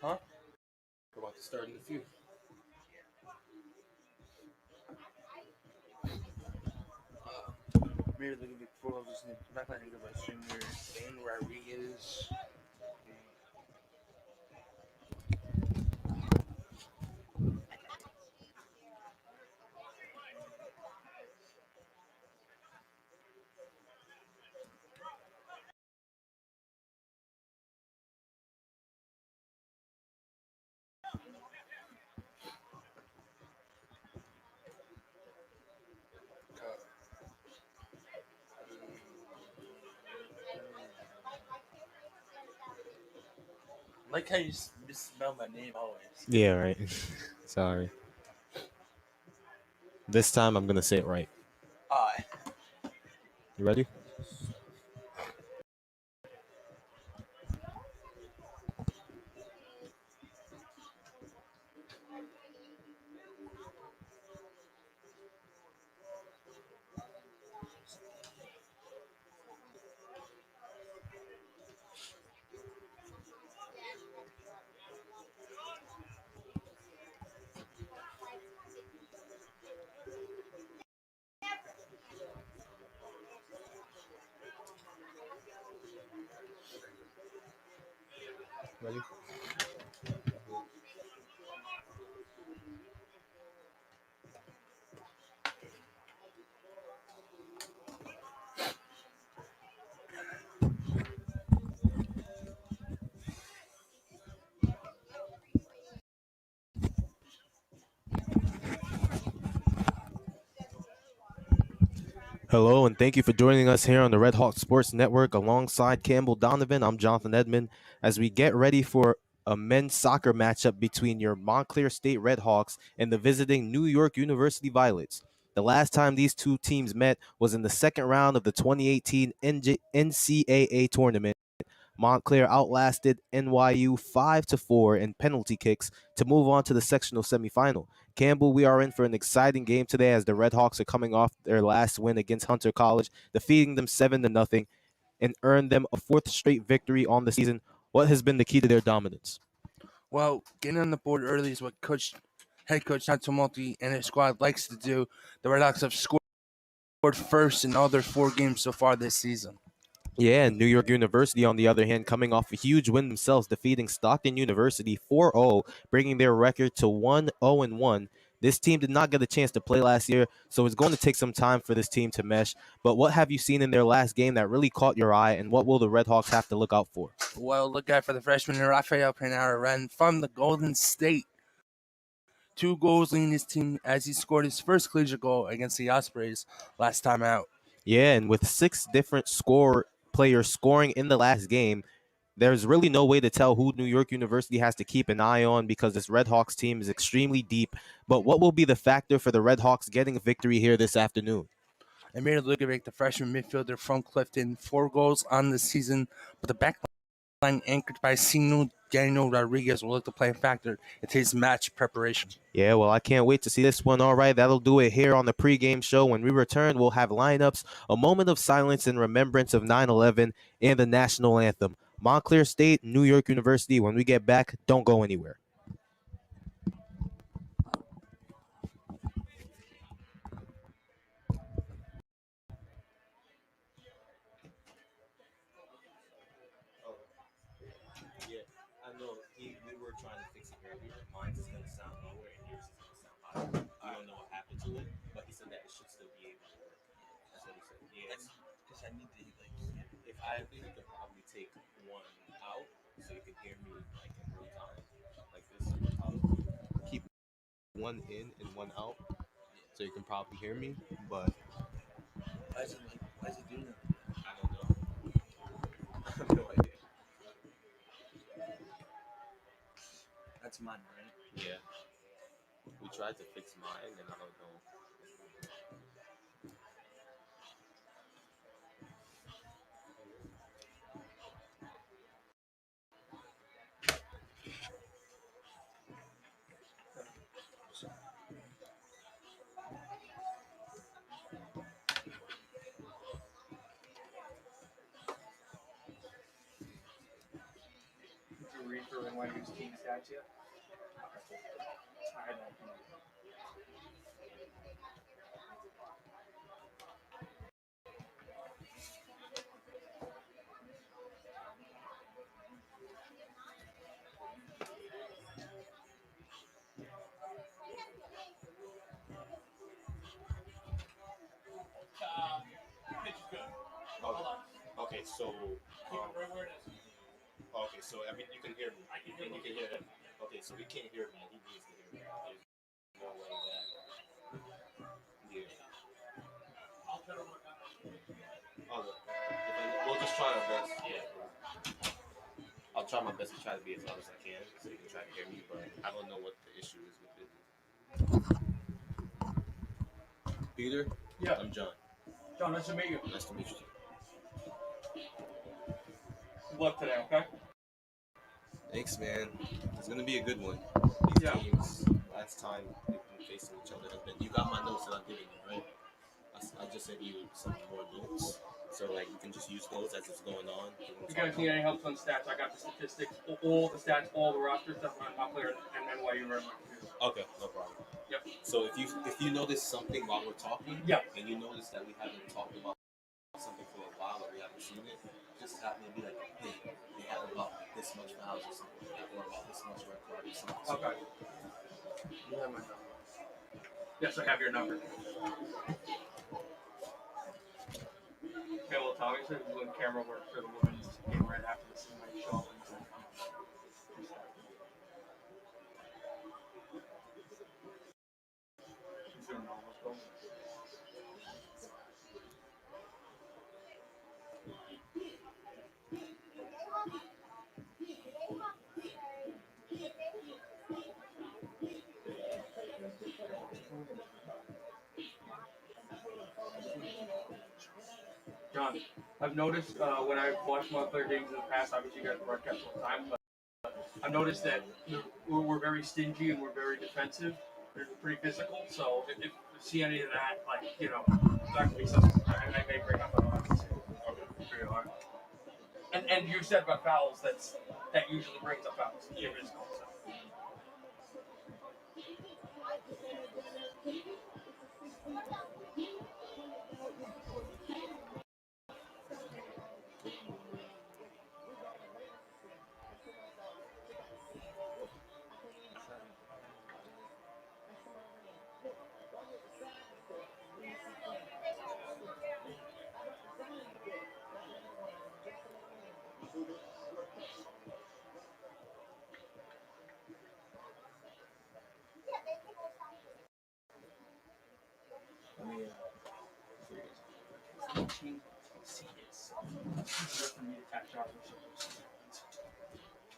Huh? We're about to start in a few. We're looking for this backline by singer Dan Rodriguez. Like how you misspell my name always. Yeah, right. Sorry. This time I'm gonna say it right. Alright. You ready? Ready? Hello, and thank you for joining us here on the Redhawks Sports Network alongside Campbell Donovan. I'm Jonathan Edmond as we get ready for a men's soccer matchup between your Montclair State Redhawks and the visiting New York University Violets. The last time these two teams met was in the second round of the 2018 NCAA tournament. Montclair outlasted NYU 5-4 in penalty kicks to move on to the sectional semifinal. Campbell, we are in for an exciting game today as the Redhawks are coming off their last win against Hunter College, defeating them 7-0 and earned them a fourth straight victory on the season. What has been the key to their dominance? Well, getting on the board early is what head coach Hunter Multi and his squad likes to do. The Redhawks have scored first in all their 4 games so far this season. Yeah, and New York University, on the other hand, coming off a huge win themselves, defeating Stockton University 4-0, bringing their record to 1-0-1. This team did not get a chance to play last year, so it's going to take some time for this team to mesh. But what have you seen in their last game that really caught your eye, and what will the Redhawks have to look out for? Well, look out for the freshman Rafael Penara-Ren from the Golden State. 2 goals leading his team as he scored his first collegiate goal against the Ospreys last time out. Yeah, and with 6 different players scoring in the last game, there's really no way to tell who New York University has to keep an eye on because this Redhawks team is extremely deep. But what will be the factor for the Redhawks getting a victory here this afternoon? Amir Lugovic, the freshman midfielder from Clifton, 4 goals on the season, but the backline anchored by Sino Daniel Rodriguez will look to play a factor in today's match preparation. Yeah, well, I can't wait to see this one. All right, that'll do it here on the pregame show. When we return, we'll have lineups, a moment of silence in remembrance of 9/11, and the national anthem. Montclair State, New York University. When we get back, don't go anywhere. Yeah, I know. We were trying to fix it earlier. Mine is going to sound lower and yours is going to sound higher. I don't know what happened to it, but he said that it should still be able to work. Yes. Because I need to like. If I think you could probably take one out so you can hear me like in real time, like this. You can probably keep one in and one out, so you can probably hear me. But Why is it doing that? I don't know. I have no idea. That's mine, right? Yeah. We tried to fix mine, and I don't know. Did you read through NYU's team stats yet? I don't. Okay, so okay, so you can hear me, and you can hear him. Okay, so he can't hear me, and he needs to hear me. There's no way that. Yeah. We'll just try our best. Yeah. I'll try my best to try to be as loud as I can, so you can try to hear me. But I don't know what the issue is with it. Peter. Yeah. I'm John. John, nice to meet you. Nice to meet you. Good luck today, okay? Thanks, man. It's gonna be a good one. Yeah. Teams, last time they've been facing each other has been. You got my notes that I'm giving you, right? I just sent you some more notes, so like you can just use those as it's going on. You guys need any help on stats? I got the statistics, all the stats, all the roster stuff on Montclair and NYU right now. Okay, no problem. Yep. So if you notice something while we're talking, yeah, and you notice that we haven't talked about something for a while or we haven't seen it, just have me be like, hey, they have about this much fouls or something like that, or about this much red card or something. Okay. You have my number. Yes, I have your number. Okay, well, Tommy said he's doing camera work for the women's game right after this. He might show up in a second. He's doing all those goals. John, I've noticed when I've watched Montclair games in the past, obviously you guys broadcast all the time, but I've noticed that we're very stingy and we're very defensive. We're pretty physical, so if you see any of that, like, that could be something I may bring up on pretty hard. And you said about fouls, that usually brings up fouls. You're physical, so.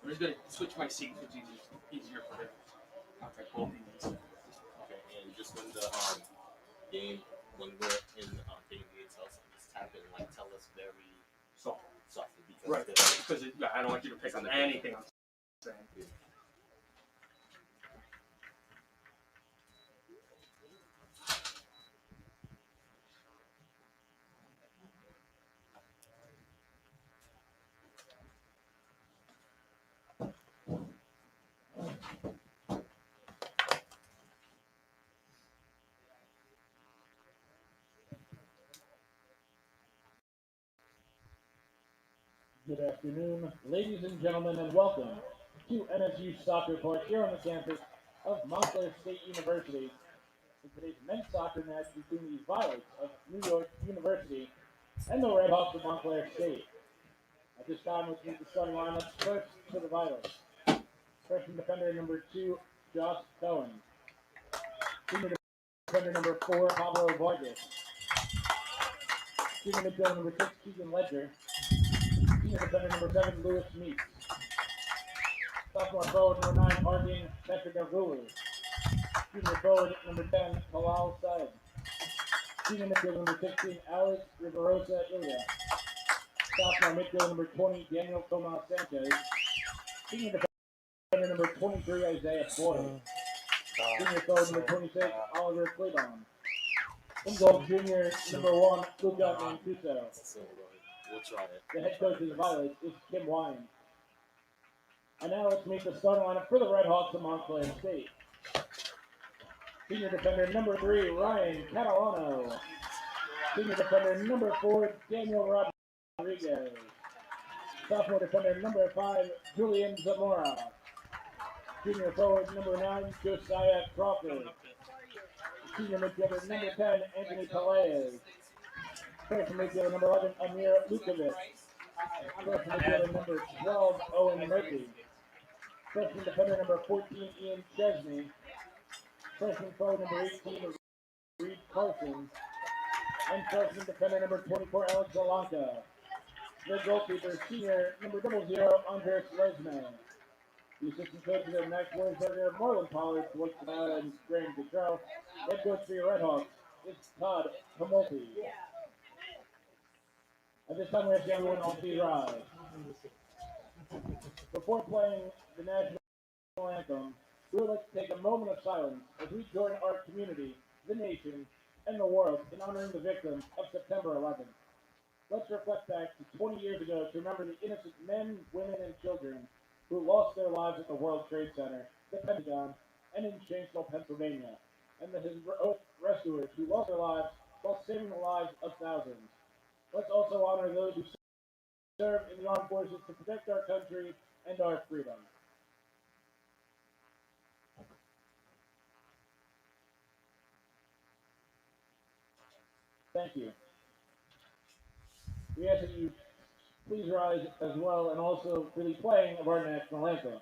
I'm just gonna switch my seats, which is easier for the contact both these. Okay, and just when the game, when we're in game itself, just tap it and like tell us very softly because right, because I don't want you to pick on anything I'm saying. Yeah. Good afternoon, ladies and gentlemen, and welcome to MSU Soccer Park here on the campus of Montclair State University in today's men's soccer match between the Violets of New York University and the Redhawks of Montclair State. At this time, let's meet the starting lineups. First for the Violets. Freshman defender number 2, Josh Cohen. Senior defender number 4, Pablo Vargas. Senior midfielder number 6, Keegan Ledger. Senior defender number 7, Lewis Meeks. Sophomore forward number 9, Arvin Petrogavulu. Junior forward number 10, Halal Said. Senior midfielder number 16, Alex Riverosa Ilya. Sophomore midfielder number 20, Daniel Tomas Sanchez. Senior defender number 23, Isaiah Floyd. Senior forward number 26, Oliver Claybon. In goal, junior number 1, Luca Mancuso. The head coach of the Violets is Kim Wine. And now let's meet the starting lineup for the Redhawks of Montclair State. Senior defender number 3, Ryan Catalano. Senior defender number 4, Daniel Rodriguez. Sophomore defender number 5, Julian Zamora. Junior forward number 9, Josiah Crawford. Senior midfielder number 10, Anthony Pelaez. Freshman midfielder number 11, Amir Lukovic. Freshman midfielder number 12, Owen Murphy. Freshman defender number 14, Ian Chesney. Freshman forward number 18, Reed Carson. And freshman defender number 24, Alex Zalanka. The goalkeeper, senior number 00, Andres Lesman. The assistant coaches are Max Weisberger, Marlon Pollard, Dwight Canada, and Graham Cottrell. Head coach for your Redhawks is Todd Tumulty. At this time, we ask everyone to please rise. Before playing the national anthem, we would like to take a moment of silence as we join our community, the nation, and the world in honoring the victims of September 11th. Let's reflect back to 20 years ago to remember the innocent men, women, and children who lost their lives at the World Trade Center, the Pentagon, and in Shanksville, Pennsylvania, and the heroic rescuers who lost their lives while saving the lives of thousands. Let's also honor those who serve in the armed forces to protect our country and our freedom. Thank you. We ask that you please rise as well, and also for the playing of our national anthem.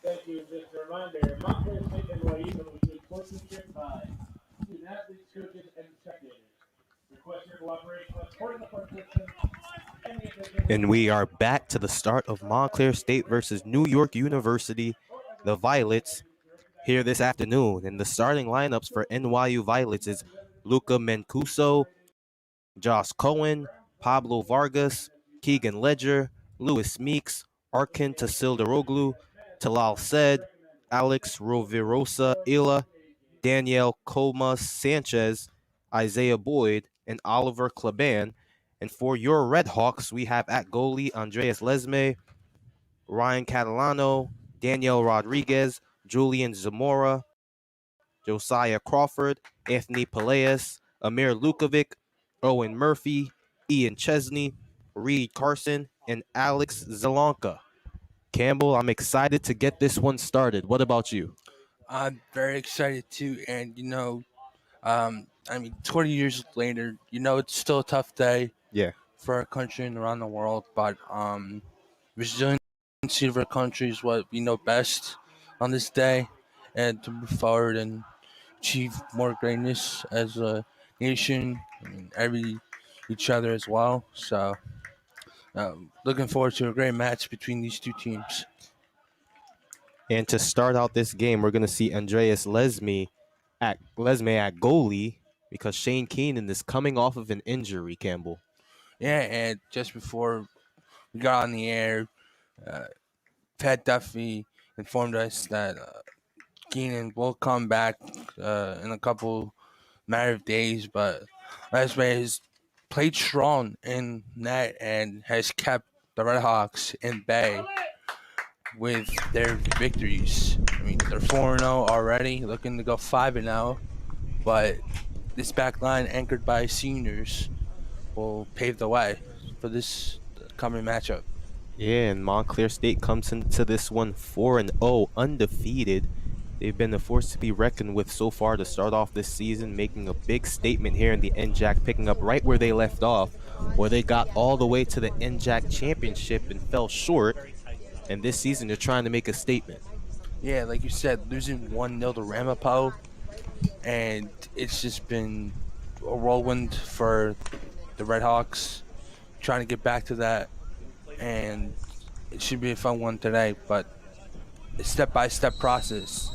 Thank you. Just a reminder, Montclair State NYU will be sportsmanship by student athletes, coaches, and spectators. Request your cooperation by supporting the participants. And we are back to the start of Montclair State versus New York University, the Violets, here this afternoon. And the starting lineups for NYU Violets is Luca Mancuso, Josh Cohen, Pablo Vargas, Keegan Ledger, Lewis Meeks, Arkin Tasildaroglu, Talal Said, Alex Rovirosa Ila, Danielle Comas Sanchez, Isaiah Boyd, and Oliver Claban. And for your Redhawks, we have at goalie Andreas Lesme, Ryan Catalano, Daniel Rodriguez, Julian Zamora, Josiah Crawford, Anthony Pelaez, Amir Lukovic, Owen Murphy, Ian Chesney, Reed Carson, and Alex Zalanka. Campbell, I'm excited to get this one started. What about you? I'm very excited too, and 20 years later, it's still a tough day Yeah. for our country and around the world, but resiliency of our country is what we know best on this day, and to move forward and achieve more greatness as a nation and each other as well. So, looking forward to a great match between these two teams. And to start out this game, we're going to see Andreas Lesme at goalie because Shane Keenan is coming off of an injury, Campbell. Yeah, and just before we got on the air, uh, Pat Duffy informed us that Keenan will come back in a couple matter of days, but Lesme has played strong in net and has kept the Redhawks in bay with their victories. I mean, they're 4-0 already, looking to go 5-0, but this back line, anchored by seniors, will pave the way for this coming matchup. Yeah, and Montclair State comes into this one 4-0, undefeated. They've been a force to be reckoned with so far to start off this season, making a big statement here in the NJAC, picking up right where they left off, where they got all the way to the NJAC championship and fell short. And this season, they're trying to make a statement. Yeah, like you said, losing 1-0 to Ramapo, and it's just been a whirlwind for the Redhawks, trying to get back to that, and it should be a fun one today, but a step-by-step process.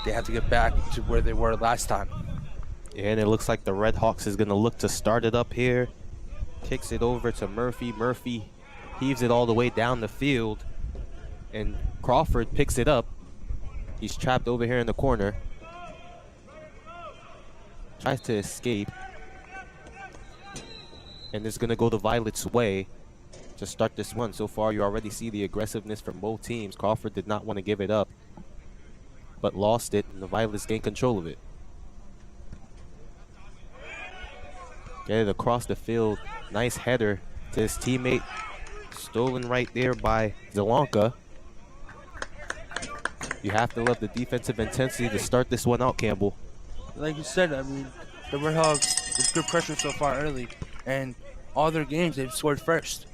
They have to get back to where they were last time. And it looks like the Redhawks is going to look to start it up here. Kicks it over to Murphy. Murphy heaves it all the way down the field, and Crawford picks it up. He's trapped over here in the corner. Tries to escape. And it's going to go the Violet's way to start this one. So far, you already see the aggressiveness from both teams. Crawford did not want to give it up, but lost it, and the Violets gained control of it. Get it across the field. Nice header to his teammate. Stolen right there by Zelanka. You have to love the defensive intensity to start this one out, Campbell. Like you said, I mean, the Redhawks with good pressure so far early, and all their games they've scored first.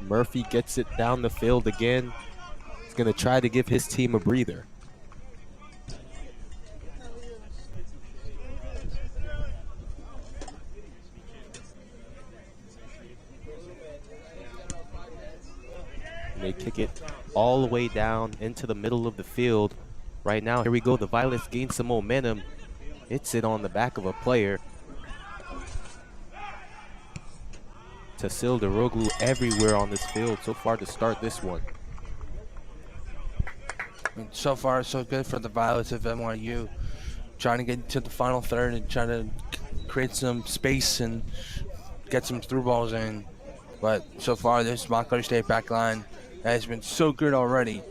Murphy gets it down the field again. He's going to try to give his team a breather. And they kick it all the way down into the middle of the field. Right now, here we go. The Violets gain some momentum. Hits it on the back of a player. Tasil Deroglu everywhere on this field so far to start this one. I mean, so far, so good for the Violets of NYU. Trying to get to the final third and trying to create some space and get some through balls in. But so far, this Montclair State back line that has been so good already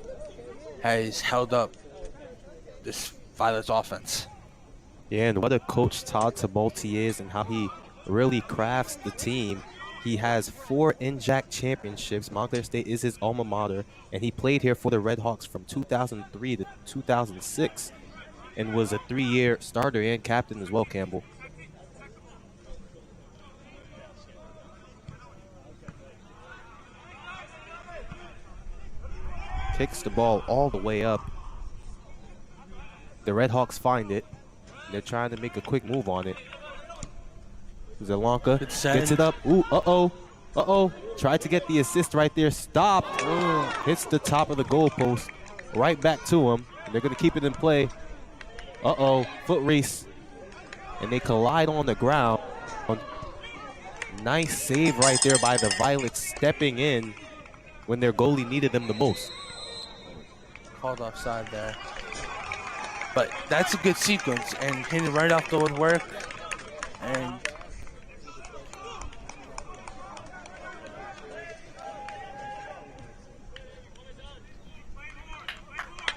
has held up this Violets offense. Yeah, and what a coach Todd Tabalti is, and how he really crafts the team. He has 4 NJAC championships. Montclair State is his alma mater, and he played here for the Redhawks from 2003 to 2006 and was a 3-year starter and captain as well, Campbell. Kicks the ball all the way up. The Redhawks find it. They're trying to make a quick move on it. Zelanka gets it up. Ooh, uh-oh. Tried to get the assist right there. Stopped. Hits the top of the goalpost. Right back to him. And they're going to keep it in play. Foot race. And they collide on the ground. Nice save right there by the Violets, stepping in when their goalie needed them the most. Called offside there. But that's a good sequence, and hitting right off the woodwork.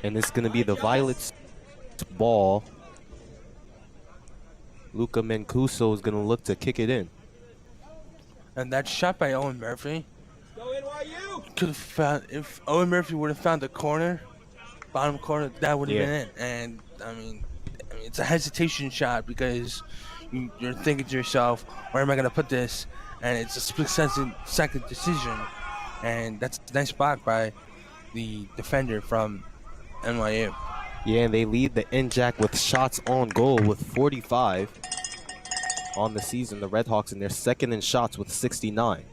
And it's going to be the Violets' ball. Luca Mancuso is going to look to kick it in. And that shot by Owen Murphy could have found, if Owen Murphy would have found the corner, bottom corner, that would have been it. And I mean, it's a hesitation shot because you're thinking to yourself, where am I going to put this? And it's a split-second decision. And that's a nice block by the defender from NYU. Yeah, and they lead the NJAC with shots on goal with 45 on the season. The Redhawks in their second in shots with 69.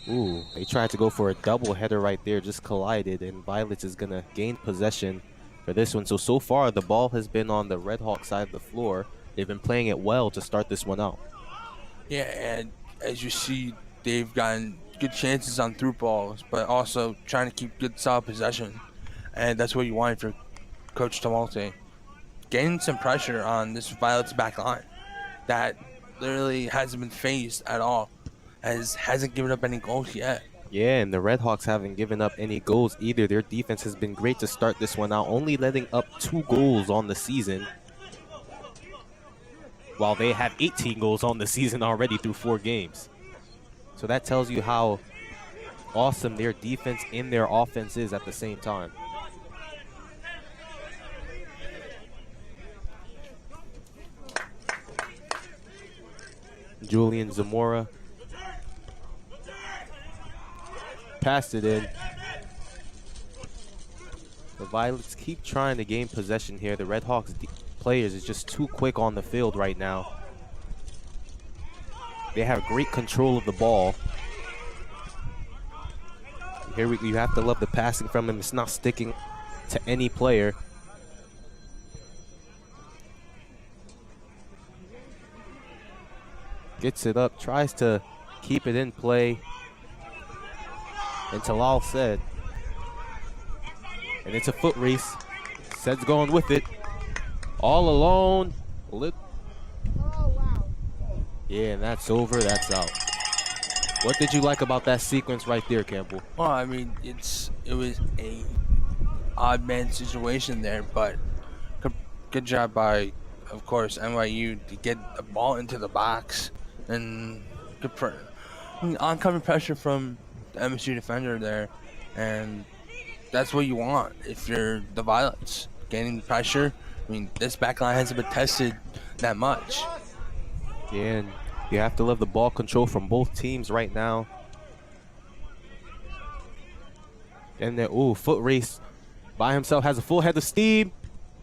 Ooh, they tried to go for a double header right there, just collided, and Violets is going to gain possession for this one. So far, the ball has been on the Redhawk side of the floor. They've been playing it well to start this one out. Yeah, and as you see, they've gotten good chances on through balls, but also trying to keep good solid possession. And that's what you want for Coach Tomalte. Gaining some pressure on this Violets back line that literally hasn't been phased at all. Hasn't given up any goals yet. Yeah, and the Redhawks haven't given up any goals either. Their defense has been great to start this one out, only letting up 2 goals on the season, while they have 18 goals on the season already through 4 games. So that tells you how awesome their defense and their offense is at the same time. Julian Zamora passed it in. The Violets keep trying to gain possession here. The Redhawks players is just too quick on the field right now. They have great control of the ball. Here you have to love the passing from him. It's not sticking to any player. Gets it up, tries to keep it in play. And Talal said, and it's a foot race. Said's going with it. All alone. Yeah, and that's over. That's out. What did you like about that sequence right there, Campbell? Well, I mean, it was a odd man situation there, but good job by, of course, NYU to get the ball into the box, and oncoming pressure from the MSU defender there, and that's what you want if you're the Violets, gaining pressure. I mean, this backline hasn't been tested that much. Yeah, and you have to love the ball control from both teams right now. And then, ooh, foot race by himself, has a full head of steam.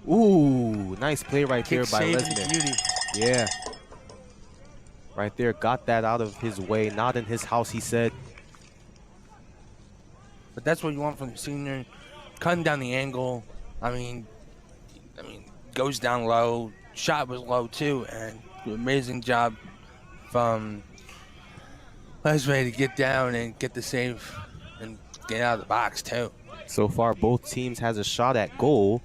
Ooh, nice play right there by Lesman. Yeah. Right there, got that out of his way. Not in his house, he said. But that's what you want from the senior. Cutting down the angle. I mean, goes down low. Shot was low too, and amazing job from Lesman to get down and get the save and get out of the box too. So far, both teams has a shot at goal,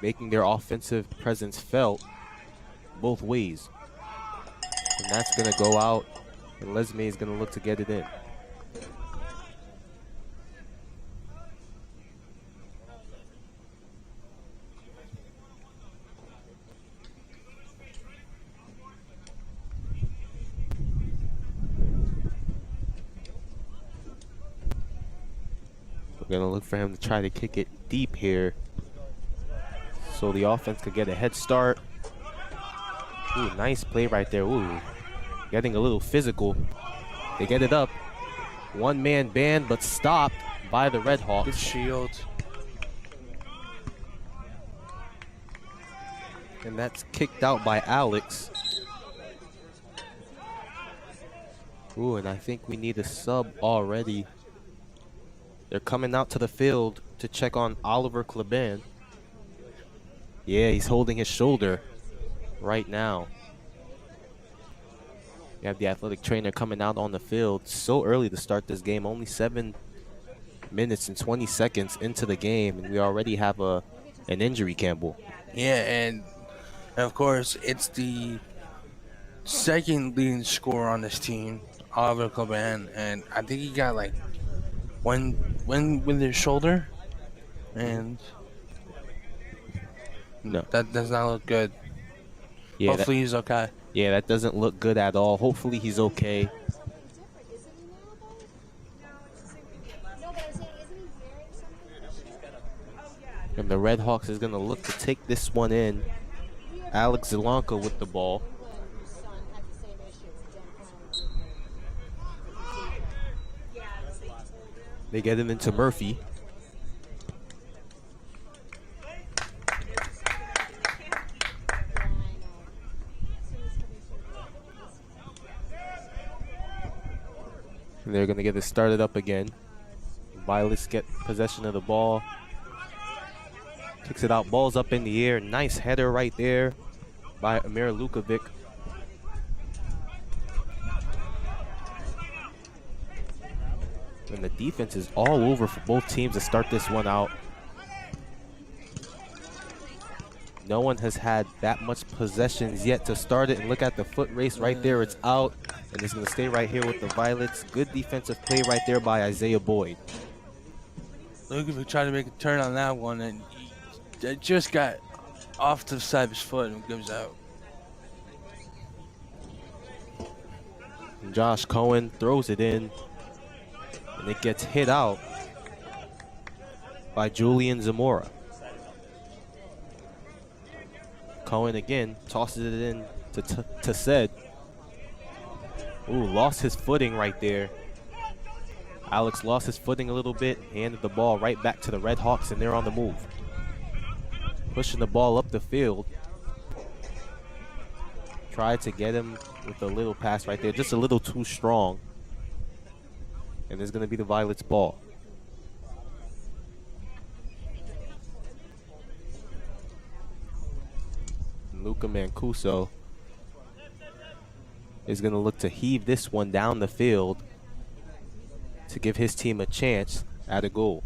making their offensive presence felt both ways. And that's gonna go out, and Lesme is gonna look to get it in. We're gonna look for him to try to kick it deep here, so the offense could get a head start. Ooh, nice play right there. Ooh, getting a little physical. They get it up. One-man band, but stopped by the Redhawks. Good shield. And that's kicked out by Alex. Ooh, and I think we need a sub already. They're coming out to the field to check on Oliver Kleban. Yeah, he's holding his shoulder right now. You have the athletic trainer coming out on the field so early to start this game. Only 7 minutes and 20 seconds into the game, and we already have an injury, Campbell. Yeah, and of course, it's the second leading scorer on this team, Oliver Kleban, and I think he got like one with his shoulder, and no, that does not look good. Yeah, hopefully he's okay. Yeah, that doesn't look good at all. Hopefully he's okay. And the Redhawks is going to look to take this one in. Alex Zelanka with the ball. They get it into Murphy. And they're going to get it started up again. Violets get possession of the ball. Kicks it out, ball's up in the air. Nice header right there by Amir Lukovic. And the defense is all over for both teams to start this one out. No one has had that much possessions yet to start it. And look at the foot race right there. It's out. And it's going to stay right here with the Violets. Good defensive play right there by Isaiah Boyd. Lukovic tried to make a turn on that one, and he just got off to the side of his foot and goes out. And Josh Cohen throws it in, and it gets hit out by Julian Zamora. Cohen again tosses it in to Said. Ooh, lost his footing right there. Alex lost his footing a little bit, handed the ball right back to the Redhawks, and they're on the move. Pushing the ball up the field. Tried to get him with a little pass right there, just a little too strong. And it's going to be the Violets' ball. And Luka Mancuso is going to look to heave this one down the field to give his team a chance at a goal.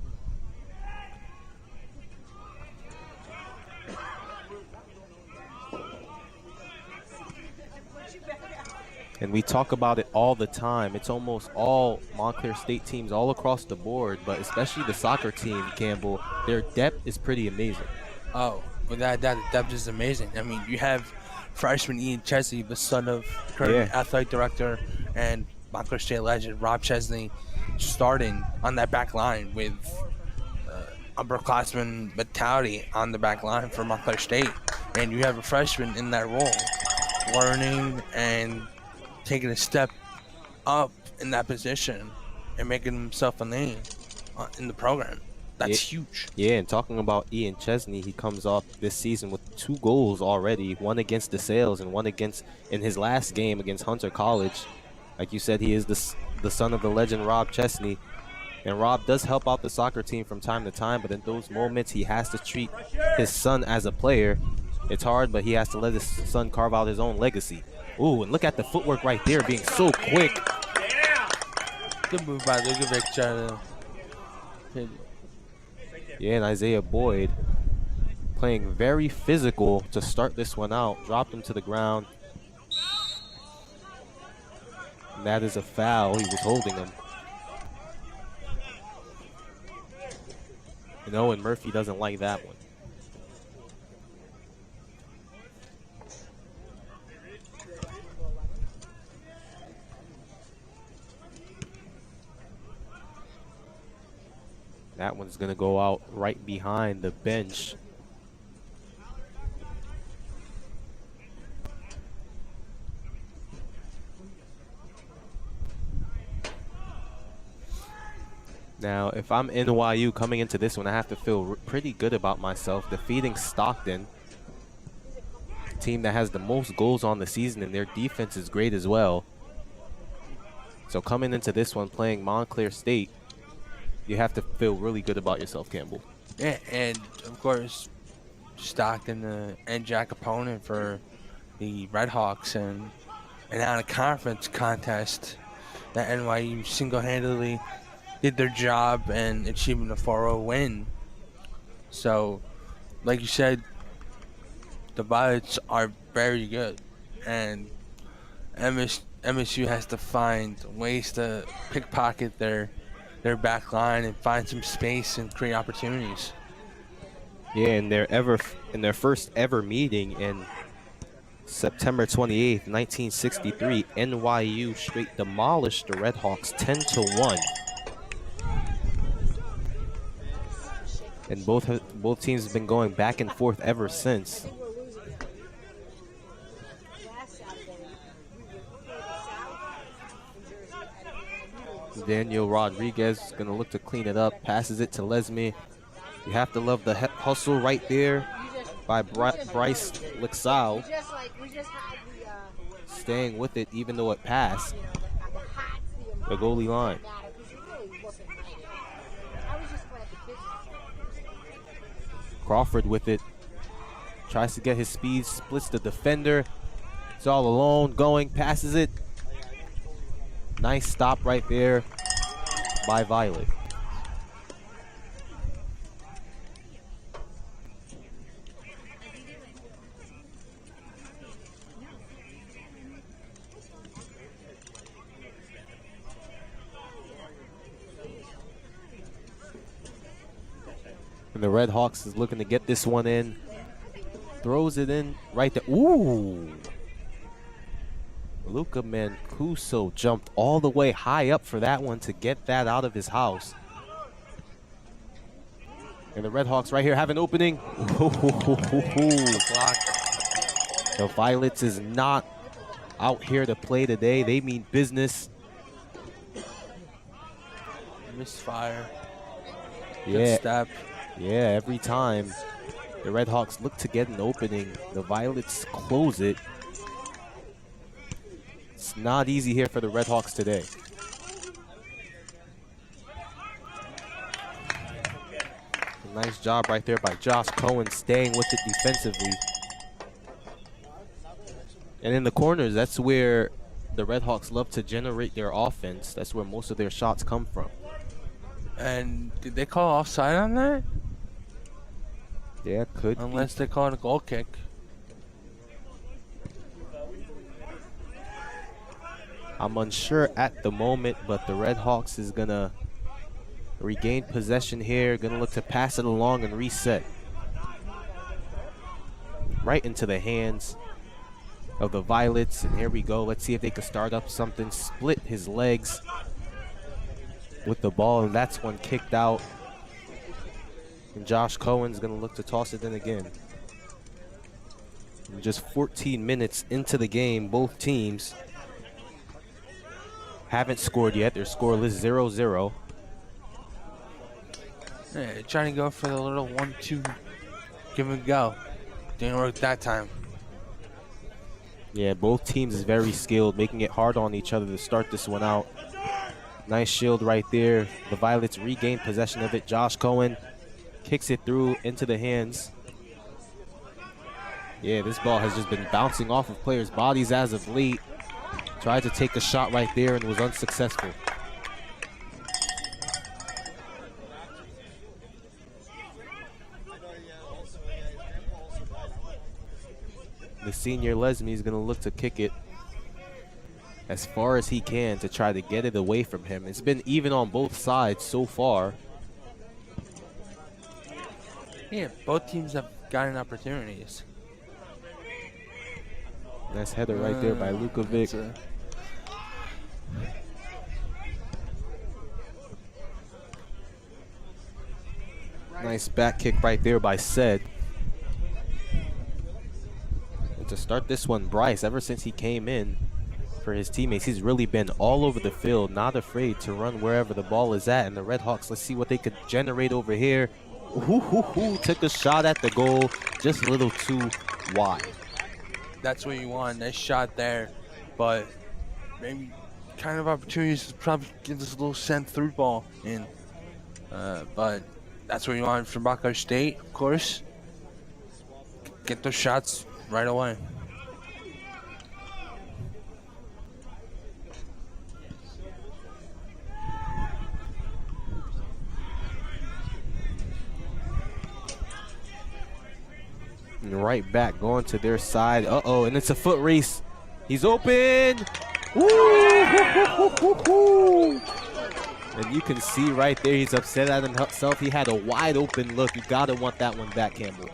And we talk about it all the time. It's almost all Montclair State teams all across the board, but especially the soccer team, Campbell, their depth is pretty amazing. Oh, without that, the depth is amazing. I mean, you have freshman Ian Chesley, the son of current athletic director and Montclair State legend Rob Chesney, starting on that back line with upperclassman mentality on the back line for Montclair State. And you have a freshman in that role, learning and taking a step up in that position and making himself a name in the program. That's huge. Yeah, and talking about Ian Chesney, he comes off this season with 2 goals already, one against DeSales and one against in his last game against Hunter College. Like you said, he is the son of the legend Rob Chesney. And Rob does help out the soccer team from time to time, but in those moments, he has to treat his son as a player. It's hard, but he has to let his son carve out his own legacy. Ooh, and look at the footwork right there, being so quick. Good move by Lukovic trying to hit it. Yeah, and Isaiah Boyd playing very physical to start this one out. Dropped him to the ground. And that is a foul. He was holding him. And Owen Murphy doesn't like that one. That one's going to go out right behind the bench. Now, if I'm NYU coming into this one, I have to feel pretty good about myself. Defeating Stockton, a team that has the most goals on the season, and their defense is great as well. So coming into this one, playing Montclair State, you have to feel really good about yourself, Campbell. Yeah, and of course, Stockton and Jack opponent for the Redhawks, and on a conference contest that NYU single-handedly did their job and achieving a 4-0 win. So, like you said, the Violets are very good, and MSU has to find ways to pickpocket their back line and find some space and create opportunities. Yeah, in their first ever meeting in September 28th, 1963, NYU straight demolished the Redhawks 10-1. And both teams have been going back and forth ever since. Daniel Rodriguez is going to look to clean it up, passes it to Lesme. You have to love the hustle right there by Bryce Lixau. Staying with it even though it passed the goalie line. Crawford with it. Tries to get his speed, splits the defender. He's all alone, going, passes it. Nice stop right there by Violet. And the Redhawks is looking to get this one in. Throws it in right there. Ooh! Luka Mancuso jumped all the way high up for that one to get that out of his house. And the Redhawks right here have an opening. The Violets is not out here to play today. They mean business. Misfire. Yeah. Good step. Yeah, every time the Redhawks look to get an opening, the Violets close it. It's not easy here for the Redhawks today. A nice job right there by Josh Cohen staying with it defensively. And in the corners, that's where the Redhawks love to generate their offense. That's where most of their shots come from. And did they call offside on that? Yeah, could be. Unless they call it a goal kick. I'm unsure at the moment, but the Redhawks is gonna regain possession here. Gonna look to pass it along and reset. Right into the hands of the Violets. And here we go. Let's see if they can start up something. Split his legs with the ball, and that's one kicked out. And Josh Cohen's gonna look to toss it in again. And just 14 minutes into the game, both teams haven't scored yet. They're scoreless 0-0. Yeah, trying to go for the little 1-2 give and go. Didn't work that time. Yeah, both teams is very skilled, making it hard on each other to start this one out. Nice shield right there. The Violets regain possession of it. Josh Cohen kicks it through into the hands. Yeah, this ball has just been bouncing off of players' bodies as of late. Tried to take a shot right there and was unsuccessful. The senior Lesme is going to look to kick it as far as he can to try to get it away from him. It's been even on both sides so far. Yeah, both teams have gotten opportunities. Nice header right there by Lukovic. Nice back kick right there by Sed. And to start this one, Bryce, ever since he came in for his teammates, he's really been all over the field, not afraid to run wherever the ball is at. And the Redhawks, let's see what they could generate over here. Took a shot at the goal, just a little too wide. That's what you want. Nice shot there, but maybe kind of opportunities to probably give this a little send through ball in. But that's what you want from Montclair State, of course. Get those shots right away. And right back going to their side. Uh-oh, and it's a foot race. He's open. Woo! And you can see right there, he's upset at himself. He had a wide open look. You gotta want that one back, Campbell.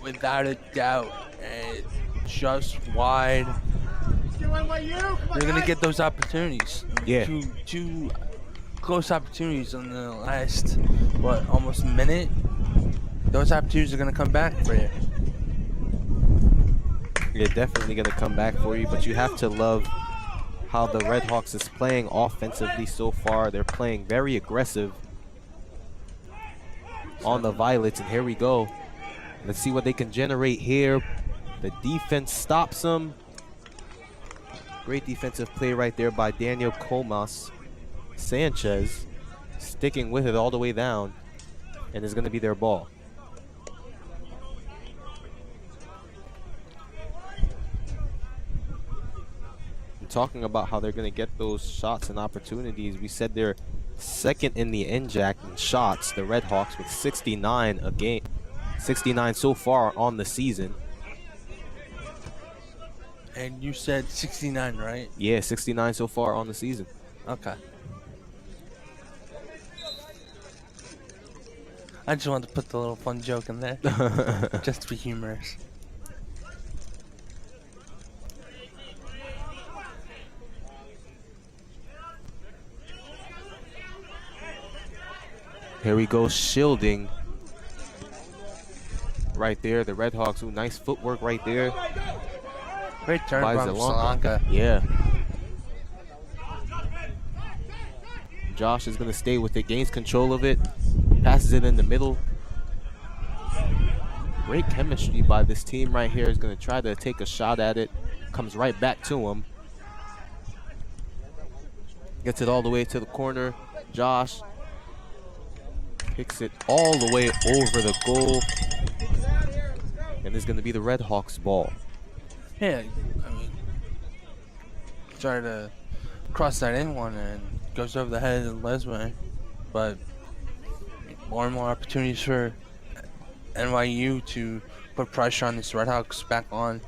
Without a doubt, and just wide. You're gonna get those opportunities. Yeah. Two close opportunities in the last, almost minute. Those opportunities are going to come back for you. Yeah, definitely going to come back for you, but you have to love how the Redhawks is playing offensively so far. They're playing very aggressive on the Violets, and here we go. Let's see what they can generate here. The defense stops them. Great defensive play right there by Daniel Comas. Sanchez sticking with it all the way down, and it's going to be their ball. And talking about how they're going to get those shots and opportunities, we said they're second in the NJAC in shots, the Redhawks, with 69 a game. 69 so far on the season. And you said 69, right? Yeah, 69 so far on the season. Okay. I just wanted to put the little fun joke in there. Just to be humorous. Here we go, shielding. Right there, the Redhawks. Ooh, nice footwork right there. Great turn by from Solanka. Yeah. Josh is going to stay with it, gains control of it, passes it in the middle. Great chemistry by this team right here. Is going to try to take a shot at it. Comes right back to him. Gets it all the way to the corner. Josh kicks it all the way over the goal. And it's going to be the Redhawks' ball. Yeah, I mean, try to cross that in one and goes over the head of Lesway. But more and more opportunities for NYU to put pressure on this Redhawks back on.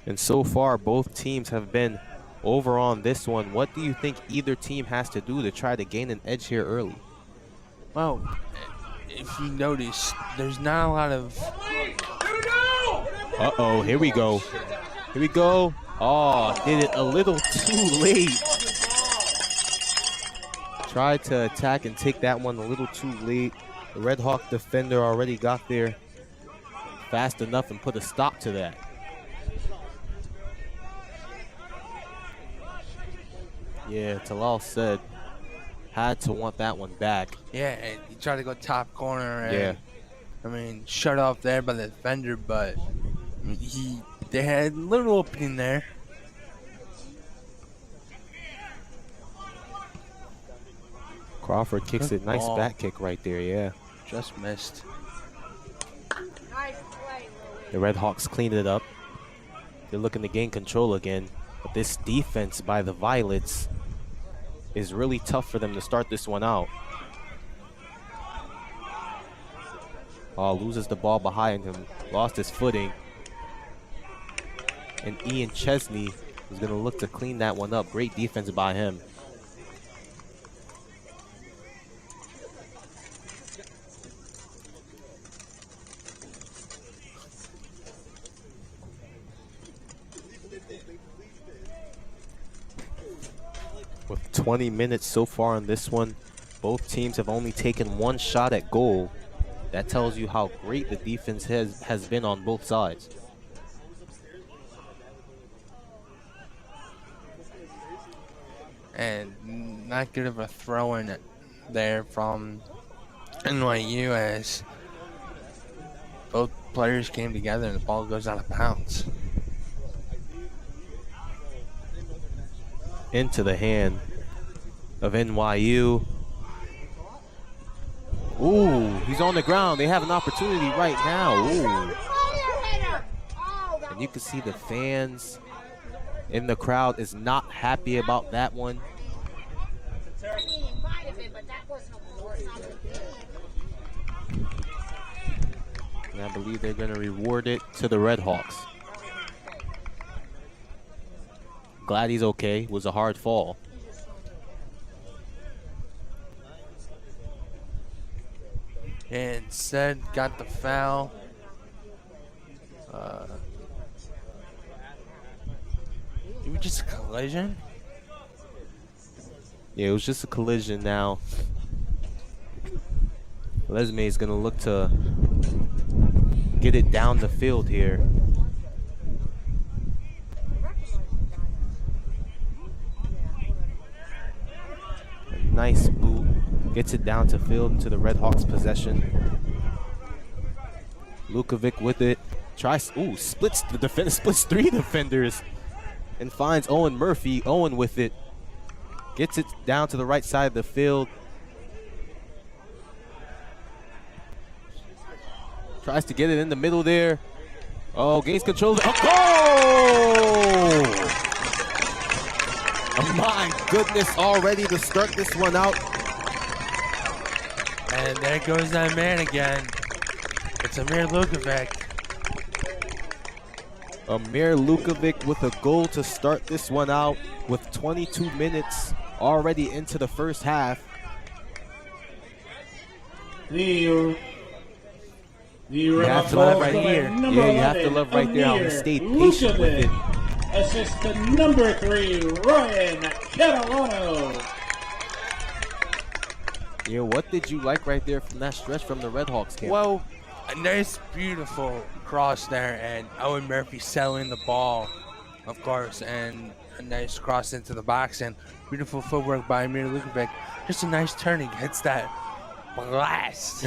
And so far, both teams have been over on this one. What do you think either team has to do to try to gain an edge here early? Well, if you notice, there's not a lot of... Uh-oh, here we go. Here we go. Oh, did it a little too late. Tried to attack and take that one a little too late. The Redhawk defender already got there fast enough and put a stop to that. Yeah, Talal said had to want that one back. Yeah, and he tried to go top corner. And, Yeah. I mean, shut off there by the defender, but I mean, they had a little opening there. Crawford kicks Good it. Nice ball. back kick right there, yeah. Just missed. The Redhawks cleaned it up. They're looking to gain control again. But this defense by the Violets is really tough for them to start this one out. Oh, loses the ball behind him. Lost his footing. And Ian Chesney is going to look to clean that one up. Great defense by him. With 20 minutes so far on this one, both teams have only taken one shot at goal. That tells you how great the defense has been on both sides. And not good of a throw in there from NYU as both players came together and the ball goes out of bounds. Into the hand of NYU. Ooh, he's on the ground. They have an opportunity right now. Ooh. And you can see the fans in the crowd is not happy about that one. And I believe they're going to reward it to the Redhawks. Glad he's okay. It was a hard fall. And said got the foul. maybe just a collision. Yeah, it was just a collision now. Lesme is going to look to get it down the field here. A nice boot. Gets it down to field into the Redhawks possession. Lukovic with it. Tries, splits the defender, splits 3 defenders and finds Owen Murphy. Owen with it. Gets it down to the right side of the field. Tries to get it in the middle there. Oh, gains control. Oh, oh my goodness, already to start this one out. And there goes that man again. It's Amir Lukovic. Amir Lukovic with a goal to start this one out with 22 minutes already into the first half. You have to love right here. Yeah, you have to love right there how he stayed patient with it. Assist to number 3, Ryan Catalano. Yeah, what did you like right there from that stretch from the Redhawks camp? Well, a nice, beautiful cross there, and Owen Murphy settling the ball, of course, and a nice cross into the box, and beautiful footwork by Amir Lukovic. Just a nice turning, hits that blast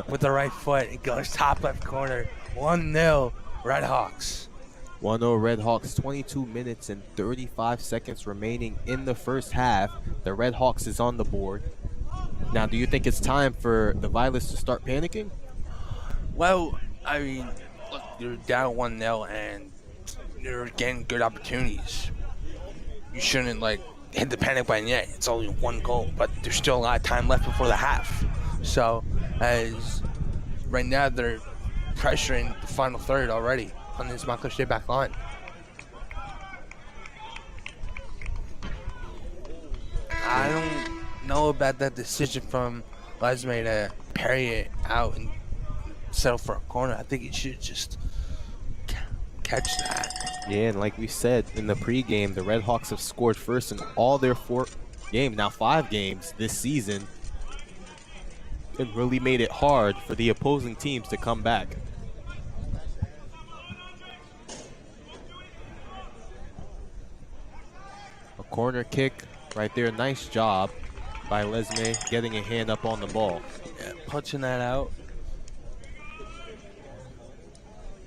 with the right foot. It goes top left corner. 1-0 Redhawks. 1-0 Redhawks, 22 minutes and 35 seconds remaining in the first half. The Redhawks is on the board. Now, do you think it's time for the Violets to start panicking? Well, I mean, look, you're down 1-0 and you're getting good opportunities. You shouldn't, hit the panic button yet. It's only 1 goal, but there's still a lot of time left before the half. So, as right now, they're pressuring the final third already on this Montclair State back line. I don't know about that decision from Lesme to parry it out and settle for a corner. I think he should just catch that. Yeah, and like we said in the pregame, the Redhawks have scored first in all their 4 games, now 5 games this season. It really made it hard for the opposing teams to come back. A corner kick right there. Nice job by Lesme getting a hand up on the ball. Yeah, punching that out.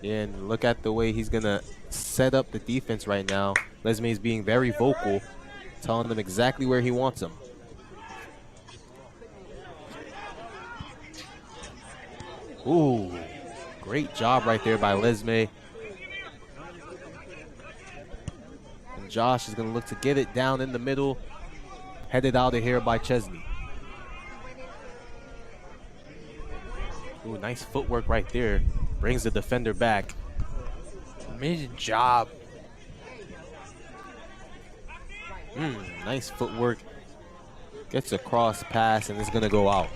Yeah, and look at the way he's going to set up the defense right now. Lesme is being very vocal, telling them exactly where he wants them. Ooh, great job right there by Lesme. And Josh is going to look to get it down in the middle. Headed out of here by Chesney. Ooh, nice footwork right there. Brings the defender back. Amazing job. Nice footwork. Gets a cross pass and it's going to go out.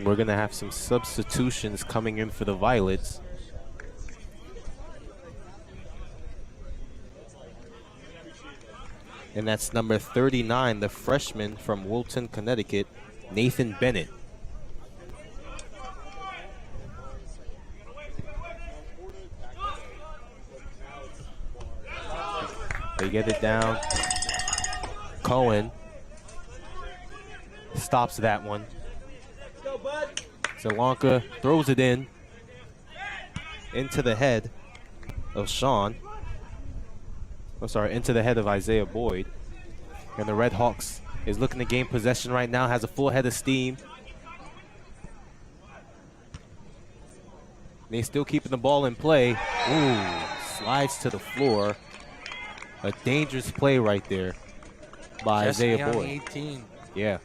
We're going to have some substitutions coming in for the Violets. And that's number 39, the freshman from Wilton, Connecticut, Nathan Bennett. They get it down. Cohen stops that one. Zalanka throws it in into the head of Sean. I'm sorry, into the head of Isaiah Boyd. And the Redhawks is looking to gain possession right now, has a full head of steam. They still keeping the ball in play. Ooh, slides to the floor. A dangerous play right there by Just Isaiah beyond Boyd. 18. Yeah.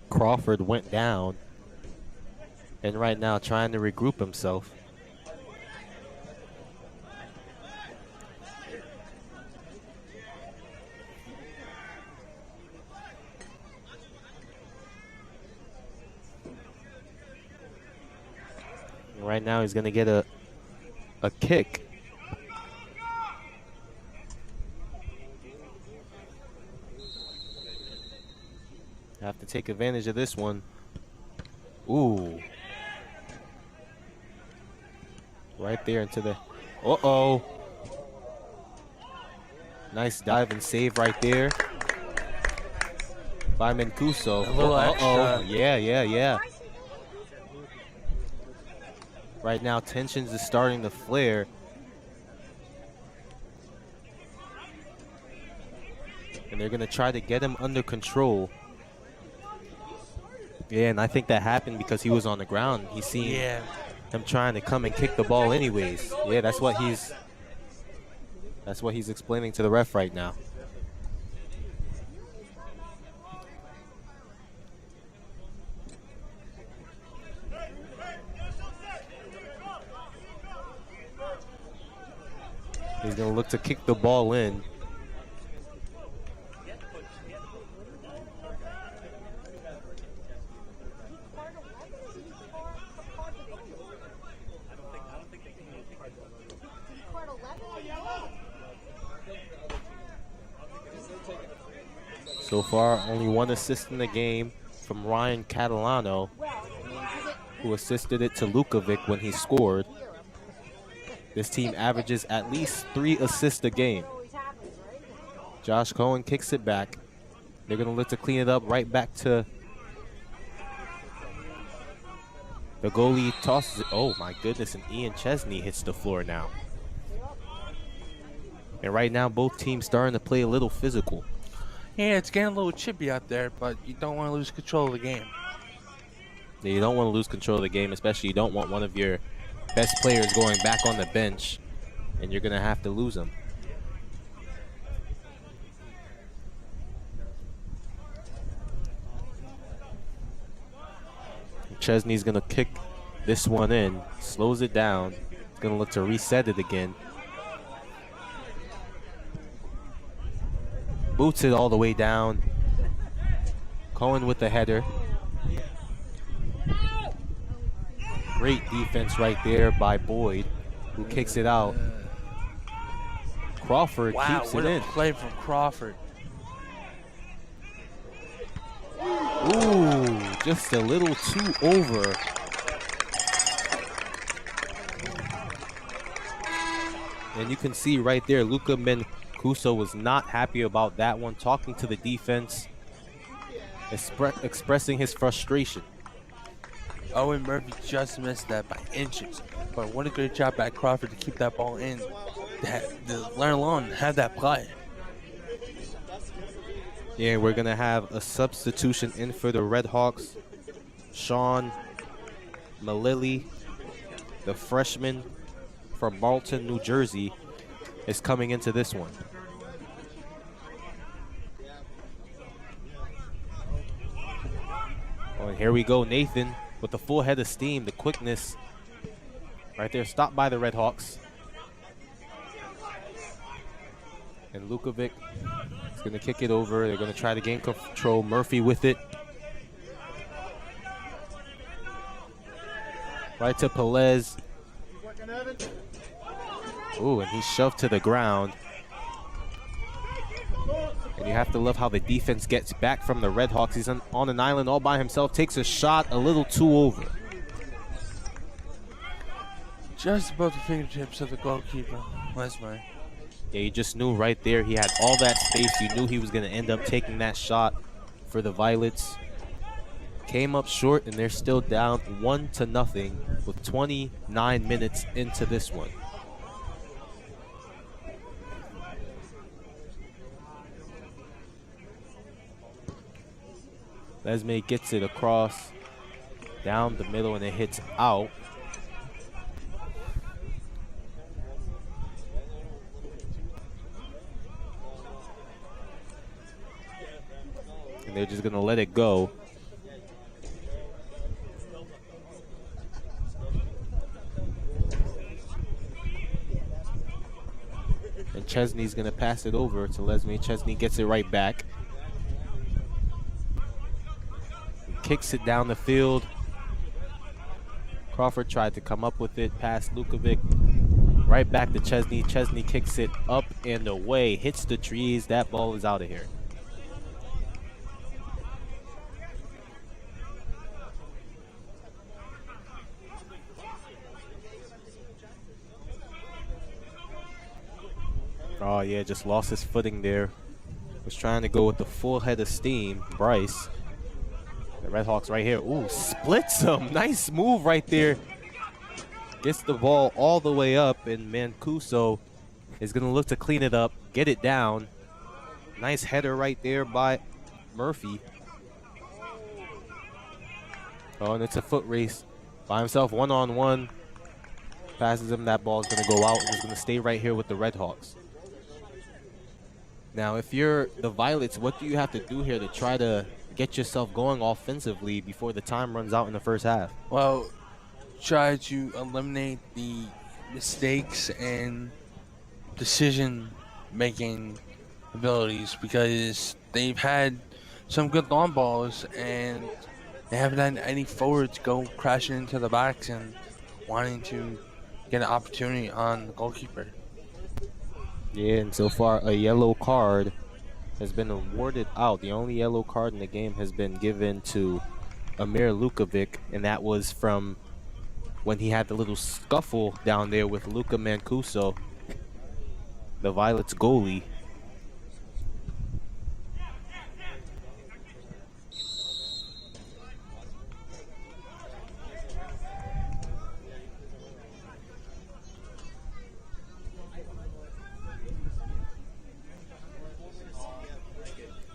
Crawford went down. And right now trying to regroup himself. Right now he's going to get a kick. Have to take advantage of this one. Ooh. Right there into the, uh-oh. Nice dive and save right there by Mancuso. A little extra. Yeah. Right now, tensions is starting to flare. And they're going to try to get him under control. Yeah, and I think that happened because he was on the ground. He's seen him trying to come and kick the ball anyways. Yeah, that's what he's explaining to the ref right now. He's going to look to kick the ball in. So far, only one assist in the game from Ryan Catalano, who assisted it to Lukovic when he scored. This team averages at least 3 assists a game. Josh Cohen kicks it back. They're going to look to clean it up right back to the goalie. Tosses it. Oh my goodness, and Ian Chesney hits the floor now. And right now, both teams starting to play a little physical. Yeah, it's getting a little chippy out there, but you don't want to lose control of the game. Yeah, you don't want to lose control of the game, especially you don't want one of your best players going back on the bench, and you're going to have to lose him. Chesney's going to kick this one in, slows it down. He's going to look to reset it again. Boots it all the way down. Cohen with the header. Great defense right there by Boyd, who kicks it out. Crawford keeps it in. What a play from Crawford. Ooh, just a little too over. And you can see right there, Luka Mancuso was not happy about that one, talking to the defense, expressing his frustration. Owen Murphy just missed that by inches. But what a good job by Crawford to keep that ball in. Let alone have that play. Yeah, we're going to have a substitution in for the Redhawks. Sean Malili, the freshman from Marlton, New Jersey, is coming into this one. Oh, and here we go, Nathan with the full head of steam, the quickness right there, stopped by the Redhawks. And Lukovic is going to kick it over. They're going to try to gain control. Murphy with it. Right to Pelez. Ooh, and he's shoved to the ground. And you have to love how the defense gets back from the Redhawks. He's on an island all by himself. Takes a shot a little too over. Just above the fingertips of the goalkeeper. Wesmer. Yeah, you just knew right there he had all that space. You knew he was going to end up taking that shot for the Violets. Came up short, and they're still down 1-0 with 29 minutes into this one. Lesme gets it across, down the middle, and it hits out. And they're just going to let it go. And Chesney's going to pass it over to Leslie. Chesney gets it right back. Kicks it down the field. Crawford tried to come up with it, past Lukovic. Right back to Chesney. Chesney kicks it up and away, hits the trees. That ball is out of here. Oh yeah, just lost his footing there. Was trying to go with the full head of steam. Bryce. The Redhawks right here. Ooh, splits him. Nice move right there. Gets the ball all the way up, and Mancuso is going to look to clean it up, get it down. Nice header right there by Murphy. Oh, and it's a foot race. By himself, one-on-one. Passes him. That ball is going to go out, and he's going to stay right here with the Redhawks. Now, if you're the Violets, what do you have to do here to try to get yourself going offensively before the time runs out in the first half? Well, try to eliminate the mistakes and decision-making abilities, because they've had some good long balls and they haven't had any forwards go crashing into the backs and wanting to get an opportunity on the goalkeeper. Yeah, and so far a yellow card has been awarded out. The only yellow card in the game has been given to Amir Lukovic, and that was from when he had the little scuffle down there with Luka Mancuso, the Violets goalie.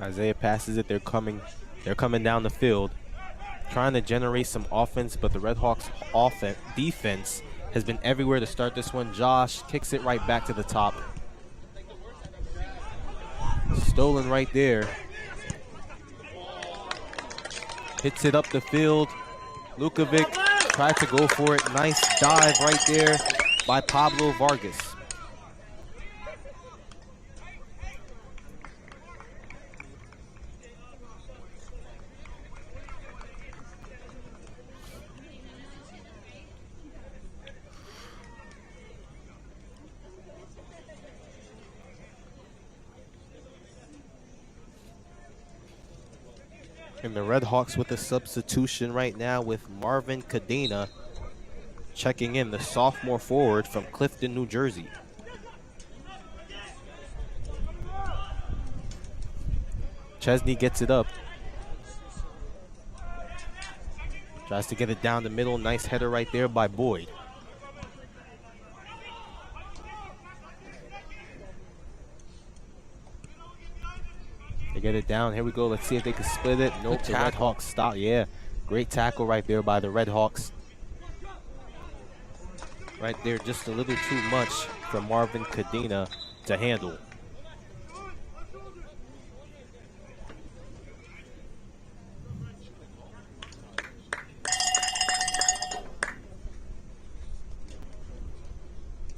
Isaiah passes it. They're coming down the field, trying to generate some offense, but the Redhawks defense has been everywhere to start this one. Josh kicks it right back to the top. Stolen right there. Hits it up the field. Lukovic tried to go for it. Nice dive right there by Pablo Vargas. And the Redhawks with a substitution right now with Marvin Cadena checking in, the sophomore forward from Clifton, New Jersey. Chesney gets it up. Tries to get it down the middle. Nice header right there by Boyd. They get it down. Here we go. Let's see if they can split it. Nope, the Redhawks stop. Yeah, great tackle right there by the Redhawks. Right there, just a little too much for Marvin Cadena to handle.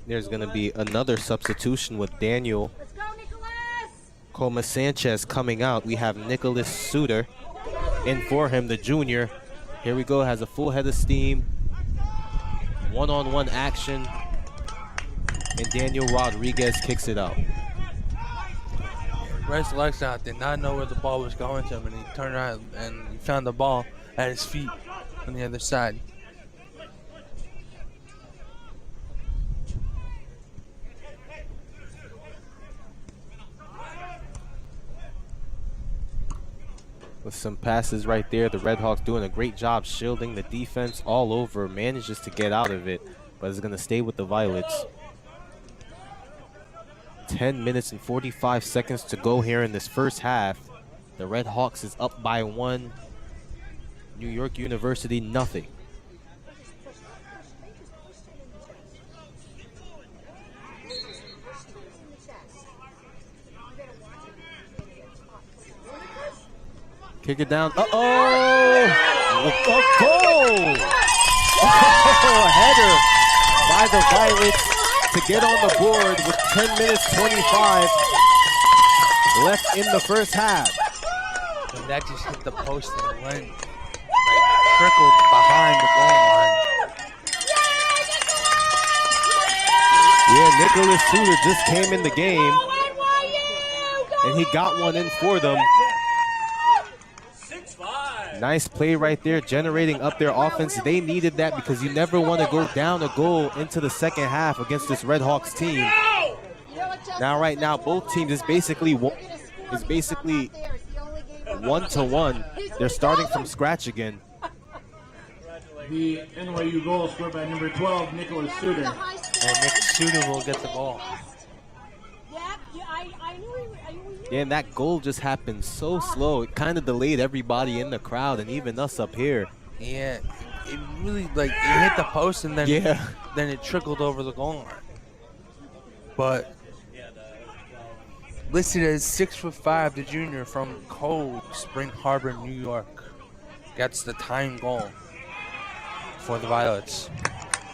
There's going to be another substitution with Daniel Coma Sanchez coming out. We have Nicholas Suter in for him, the junior. Here we go, has a full head of steam. One-on-one action. And Daniel Rodriguez kicks it out. Bryce Lexout did not know where the ball was going to him, and he turned around and he found the ball at his feet on the other side. With some passes right there, the Redhawks doing a great job shielding the defense all over. Manages to get out of it, but is going to stay with the Violets. 10 minutes and 45 seconds to go here in this first half. The Redhawks is up by 1. New York University, nothing. Kick it down. Uh-oh! A goal! Oh, a header by the Violets. to get on the board with 10 minutes 25 left in the first half. And that just hit the post and went trickled behind the goal line. Yeah, Nicholas Suter just came in the game, and he got one in for them. Nice play right there, generating up their offense. They needed that because you never want to go down a goal into the second half against this Redhawks team. Now, right now, both teams is basically 1-1. They're starting from scratch again. The NYU goal scored by number 12, Nicholas Suter. And Nick Suter will get the ball. Yeah, and that goal just happened so slow. It kind of delayed everybody in the crowd and even us up here. Yeah, it really, like, it hit the post and then, then it trickled over the goal line. But listed as 6'5", the junior from Cold Spring Harbor, New York, gets the tying goal for the Violets.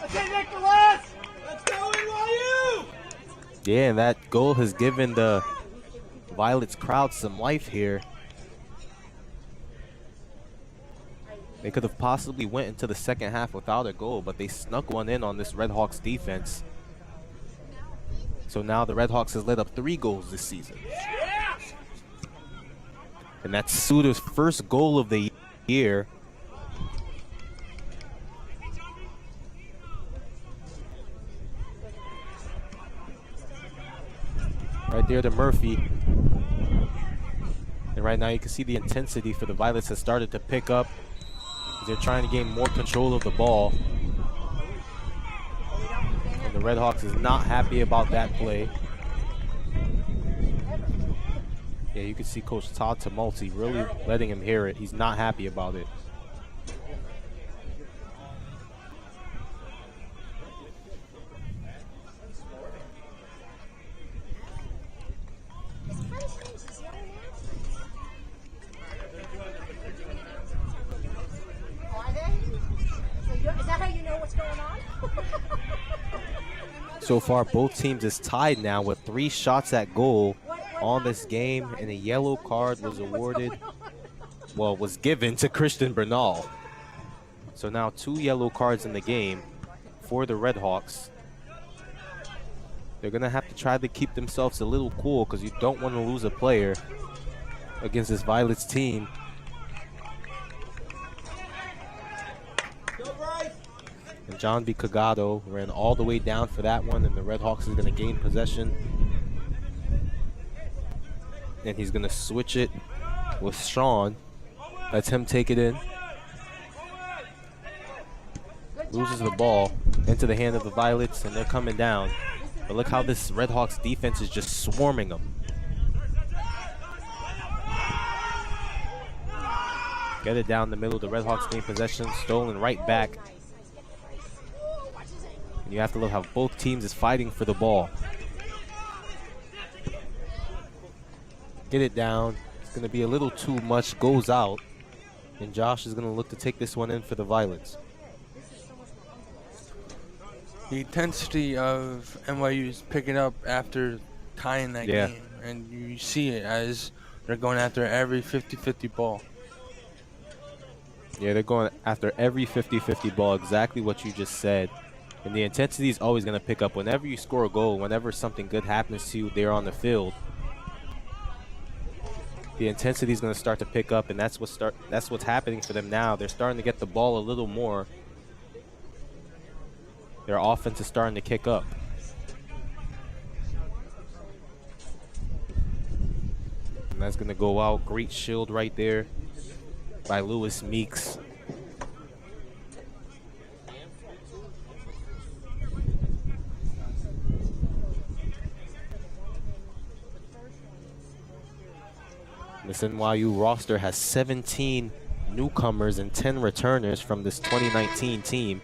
Okay, Nicholas! Let's go, NYU! Yeah, and that goal has given the Violets crowd some life here. They could have possibly went into the second half without a goal, but they snuck one in on this Redhawks defense. So now the Redhawks has let up 3 goals this season. And that's Suter's first goal of the year. Right there to Murphy. And right now you can see the intensity for the Violets has started to pick up. They're trying to gain more control of the ball. And the Redhawks is not happy about that play. Yeah, you can see Coach Todd Tumulty really letting him hear it. He's not happy about it. So far, both teams is tied now with 3 shots at goal on this game, and a yellow card was awarded, well, was given to Christian Bernal. So now 2 yellow cards in the game for the Redhawks. They're going to have to try to keep themselves a little cool because you don't want to lose a player against this Violets team. And John B. Cagado ran all the way down for that one, and the Redhawks is going to gain possession. And he's going to switch it with Sean. Lets him take it in. Loses the ball into the hand of the Violets, and they're coming down. But look how this Redhawks defense is just swarming them. Get it down the middle. The Redhawks gain possession, stolen right back. And you have to look how both teams is fighting for the ball. Get it down. It's going to be a little too much. Goes out. And Josh is going to look to take this one in for the Violets. The intensity of NYU is picking up after tying that game. And you see it as they're going after every 50-50 ball. Yeah, they're going after every 50-50 ball. Exactly what you just said. And the intensity is always going to pick up. Whenever you score a goal, whenever something good happens to you there on the field, the intensity is going to start to pick up, and that's what's happening for them now. They're starting to get the ball a little more. Their offense is starting to kick up. And that's going to go out. Great shield right there by Lewis Meeks. This NYU roster has 17 newcomers and 10 returners from this 2019 team.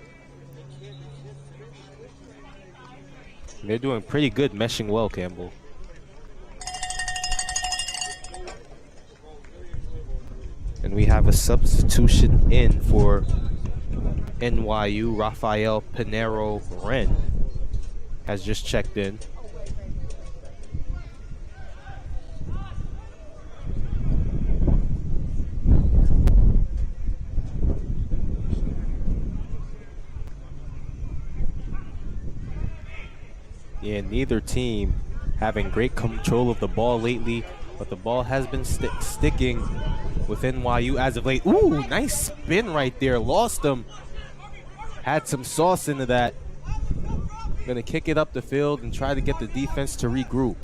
And they're doing pretty good, meshing well, Campbell. And we have a substitution in for NYU, Rafael Pinero Ren. has just checked in. Yeah, neither team having great control of the ball lately, but the ball has been sticking with NYU as of late. Ooh, nice spin right there. Lost him. Had some sauce into that. Gonna kick it up the field and try to get the defense to regroup.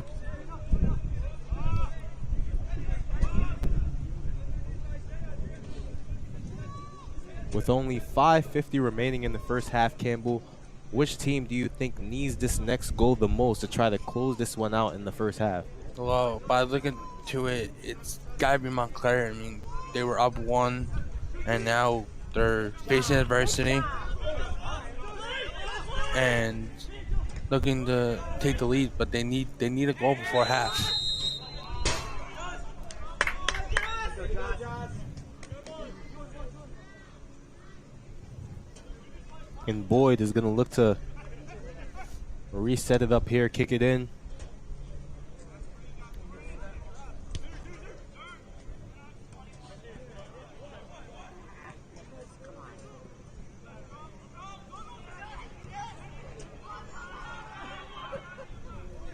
With only 5:50 remaining in the first half, Campbell, which team do you think needs this next goal the most to try to close this one out in the first half? Well, by looking to it, it's got to be Montclair. I mean, they were up 1, and now they're facing adversity and looking to take the lead, but they need a goal before half. And Boyd is going to look to reset it up here, kick it in.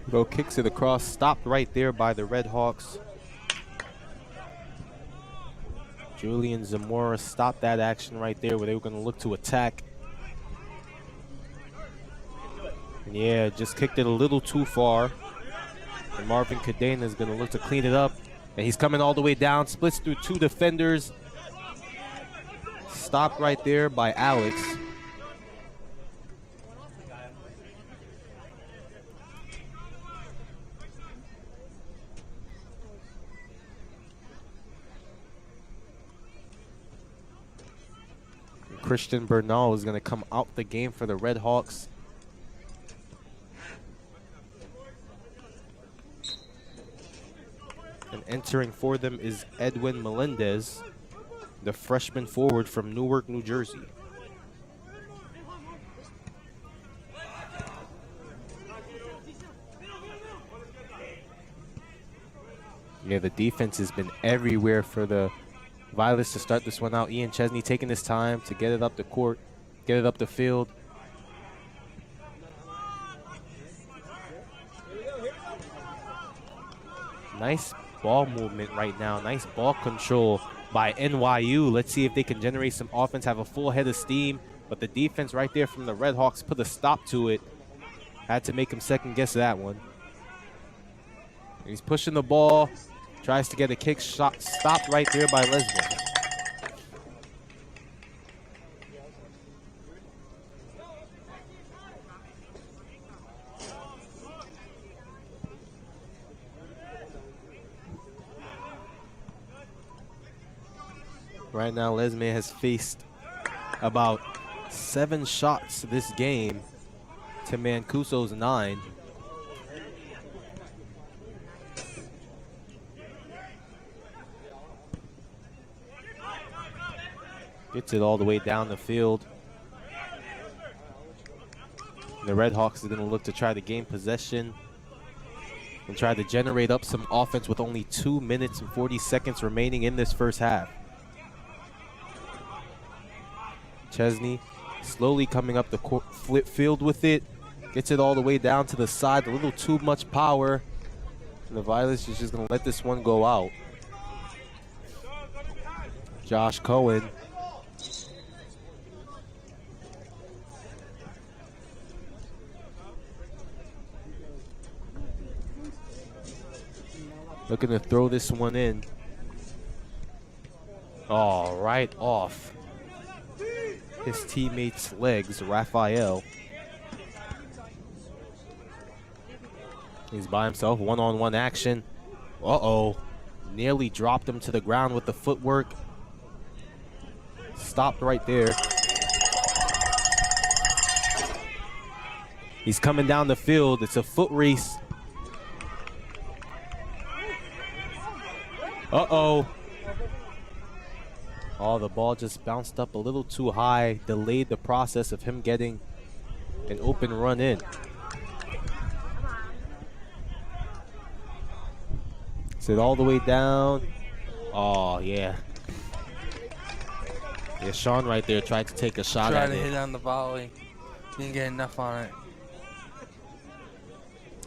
Go kicks it across, stopped right there by the Redhawks. Julian Zamora stopped that action right there where they were going to look to attack. And yeah, just kicked it a little too far. And Marvin Cadena is going to look to clean it up. And he's coming all the way down, splits through 2 defenders. Stopped right there by Alex. And Christian Bernal is going to come out the game for the Redhawks. And entering for them is Edwin Melendez, the freshman forward from Newark, New Jersey. Yeah, the defense has been everywhere for the Violets to start this one out. Ian Chesney taking his time to get it up the court, get it up the field. Nice ball movement right now. Nice ball control by NYU. Let's see if they can generate some offense, have a full head of steam. But the defense right there from the Redhawks put a stop to it. Had to make him second guess that one. He's pushing the ball. Tries to get a kick shot. Stopped right there by Lesbian. Right now, Lesme has faced about 7 shots this game to Mancuso's 9. Gets it all the way down the field. And the Redhawks are going to look to try to gain possession and try to generate up some offense with only 2 minutes and 40 seconds remaining in this first half. Chesney slowly coming up the flip field with it. Gets it all the way down to the side. A little too much power. And the Violets is just going to let this one go out. Josh Cohen. Looking to throw this one in. Oh, right off his teammate's legs, Raphael. He's by himself, one-on-one action. Uh-oh, nearly dropped him to the ground with the footwork. Stopped right there. He's coming down the field. It's a foot race. Uh-oh. Oh, the ball just bounced up a little too high, delayed the process of him getting an open run in. Sit all the way down. Oh, yeah. Yeah, Sean right there tried to take a shot Trying at to it. hit on the volley. Didn't get enough on it.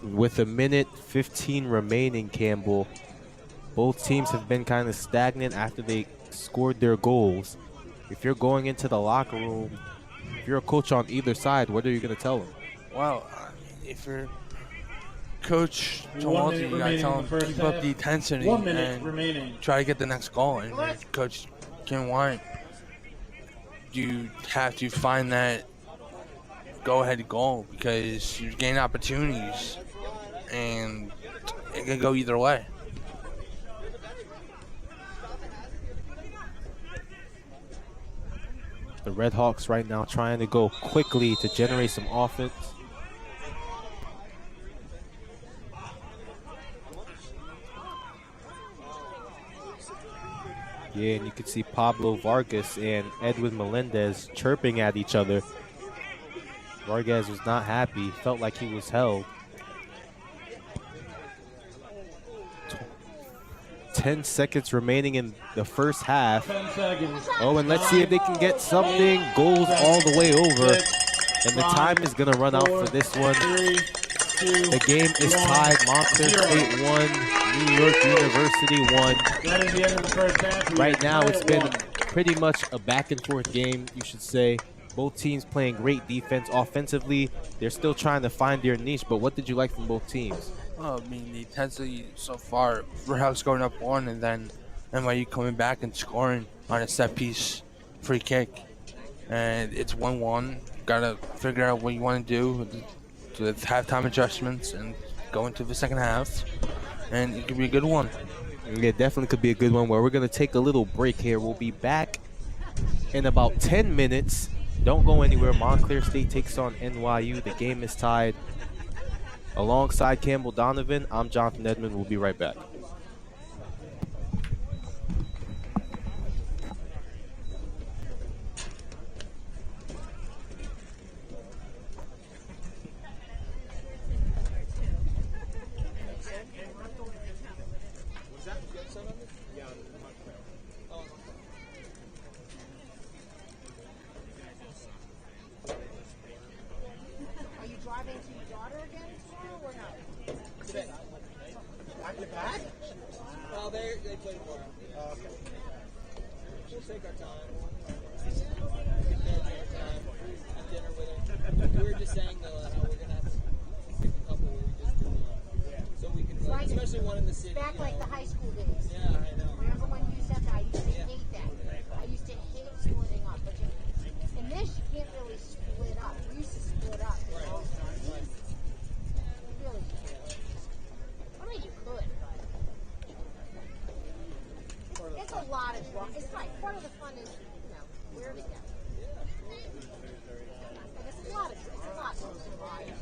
With a minute 15 remaining, Campbell, both teams have been kind of stagnant after they scored their goals. If you're going into the locker room, if you're a coach on either side, what are you going to tell them? Well, if you're Coach 1 Tumulty, minute you gotta remaining tell in him the first keep up half. the intensity 1 minute and remaining. try to get the next goal. And Coach Kim White, you have to find that go-ahead goal because you gain opportunities, and it can go either way. The Redhawks right now trying to go quickly to generate some offense. Yeah, and you can see Pablo Vargas and Edwin Melendez chirping at each other. Vargas was not happy, felt like he was held. 10 seconds remaining in the first half. 10 seconds. Oh, and let's see if they can get something. Goals all the way over. And the time is going to run out for this one. The game is tied. Montclair State 1, New York University 1. That is the end of the first half. Right now, it's been pretty much a back-and-forth game, you should say. Both teams playing great defense. Offensively, they're still trying to find their niche, but what did you like from both teams? Well, I mean, the intensity so far, Redhawks going up 1, and then NYU coming back and scoring on a set-piece free kick. And it's 1-1. Got to figure out what you want to do with halftime adjustments and go into the second half. And it could be a good one. Yeah, definitely could be a good one where we're going to take a little break here. We'll be back in about 10 minutes. Don't go anywhere. Montclair State takes on NYU. The game is tied. Alongside Campbell Donovan, I'm Jonathan Edmond. We'll be right back. Well, they play tomorrow. Okay. We'll take our time. Have dinner with her. We were just saying though how we're gonna have to pick a couple where we just do so we can, like, especially one in the city. Back like the high school days. Yeah, I know. Remember when you said that? I used to hate that. I used to hate splitting up. But in this, you can't really split up. We used to split up. You know? You really can't. I mean, you could, but it's a lot of drama. It's like part of the fun is, we're together. It's a lot of drama. It's a lot goes involved.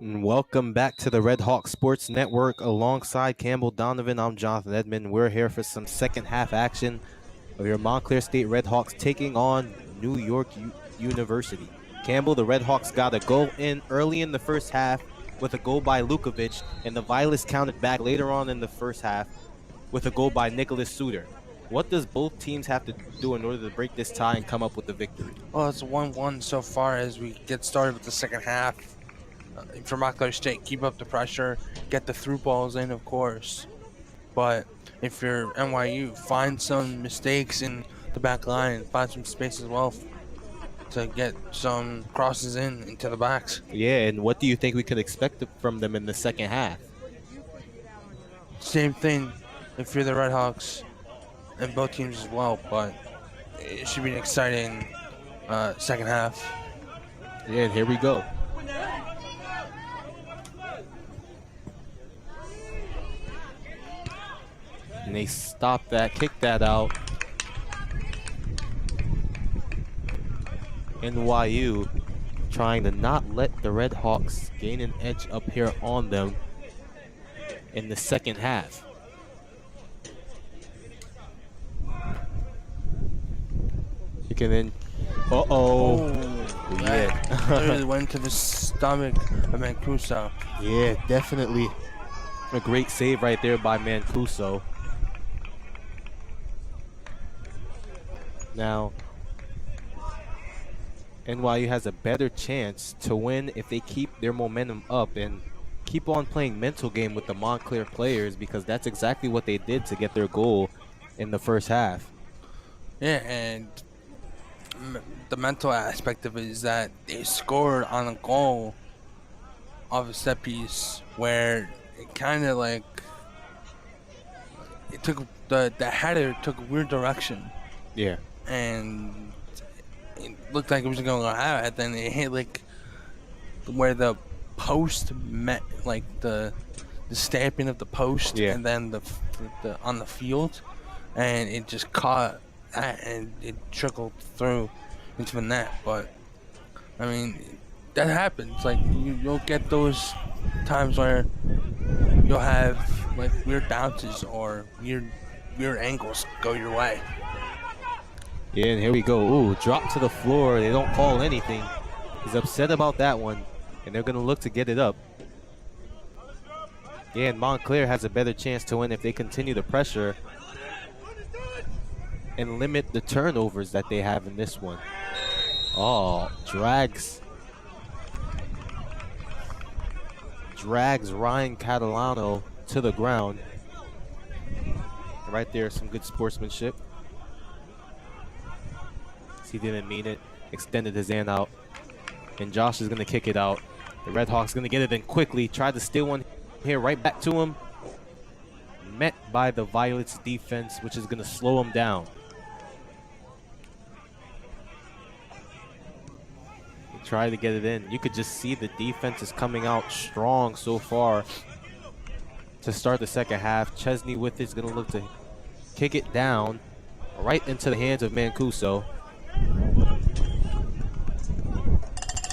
And welcome back to the Redhawks Sports Network. Alongside Campbell Donovan, I'm Jonathan Edmond. We're here for some second half action of your Montclair State Redhawks taking on New York University. Campbell, the Redhawks got a goal in early in the first half with a goal by Lukovic, and the Violets counted back later on in the first half with a goal by Nicholas Suter. What does both teams have to do in order to break this tie and come up with the victory? Well, it's 1-1 so far as we get started with the second half. For Montclair State, keep up the pressure, get the through balls in, of course. But if you're NYU, find some mistakes in the back line and find some space as well to get some crosses into the backs. Yeah, and what do you think we could expect from them in the second half? Same thing if you're the Redhawks and both teams as well, but it should be an exciting second half. Yeah, and here we go. And they stop that, kick that out. NYU trying to not let the Redhawks gain an edge up here on them in the second half. Kicking in. Uh-oh. Yeah. Really went to the stomach of Mancuso. Yeah, definitely a great save right there by Mancuso. Now, NYU has a better chance to win if they keep their momentum up and keep on playing mental game with the Montclair players, because that's exactly what they did to get their goal in the first half. Yeah, and the mental aspect of it is that they scored on a goal of a set piece where it kind of like it took the header took a weird direction. Yeah. And it looked like it was going to go out, and then it hit like where the post met, like the stamping of the post, Yeah. and then the on the field, and it just caught that, and it trickled through into the net. But I mean, that happens. Like you'll get those times where you'll have like weird bounces or weird angles go your way. Yeah, and here we go. Ooh, drop to the floor. They don't call anything. He's upset about that one, and they're going to look to get it up. Yeah, and Montclair has a better chance to win if they continue the pressure and limit the turnovers that they have in this one. Oh, drags Ryan Catalano to the ground. Right there, some good sportsmanship. He didn't mean it, extended his hand out, and Josh is going to kick it out. The Redhawks going to get it in quickly, tried to steal one here, right back to him. Met by the Violets defense, which is going to slow him down. He tried to get it in. You could just see the defense is coming out strong so far to start the second half. Chesney with it is going to look to kick it down right into the hands of Mancuso.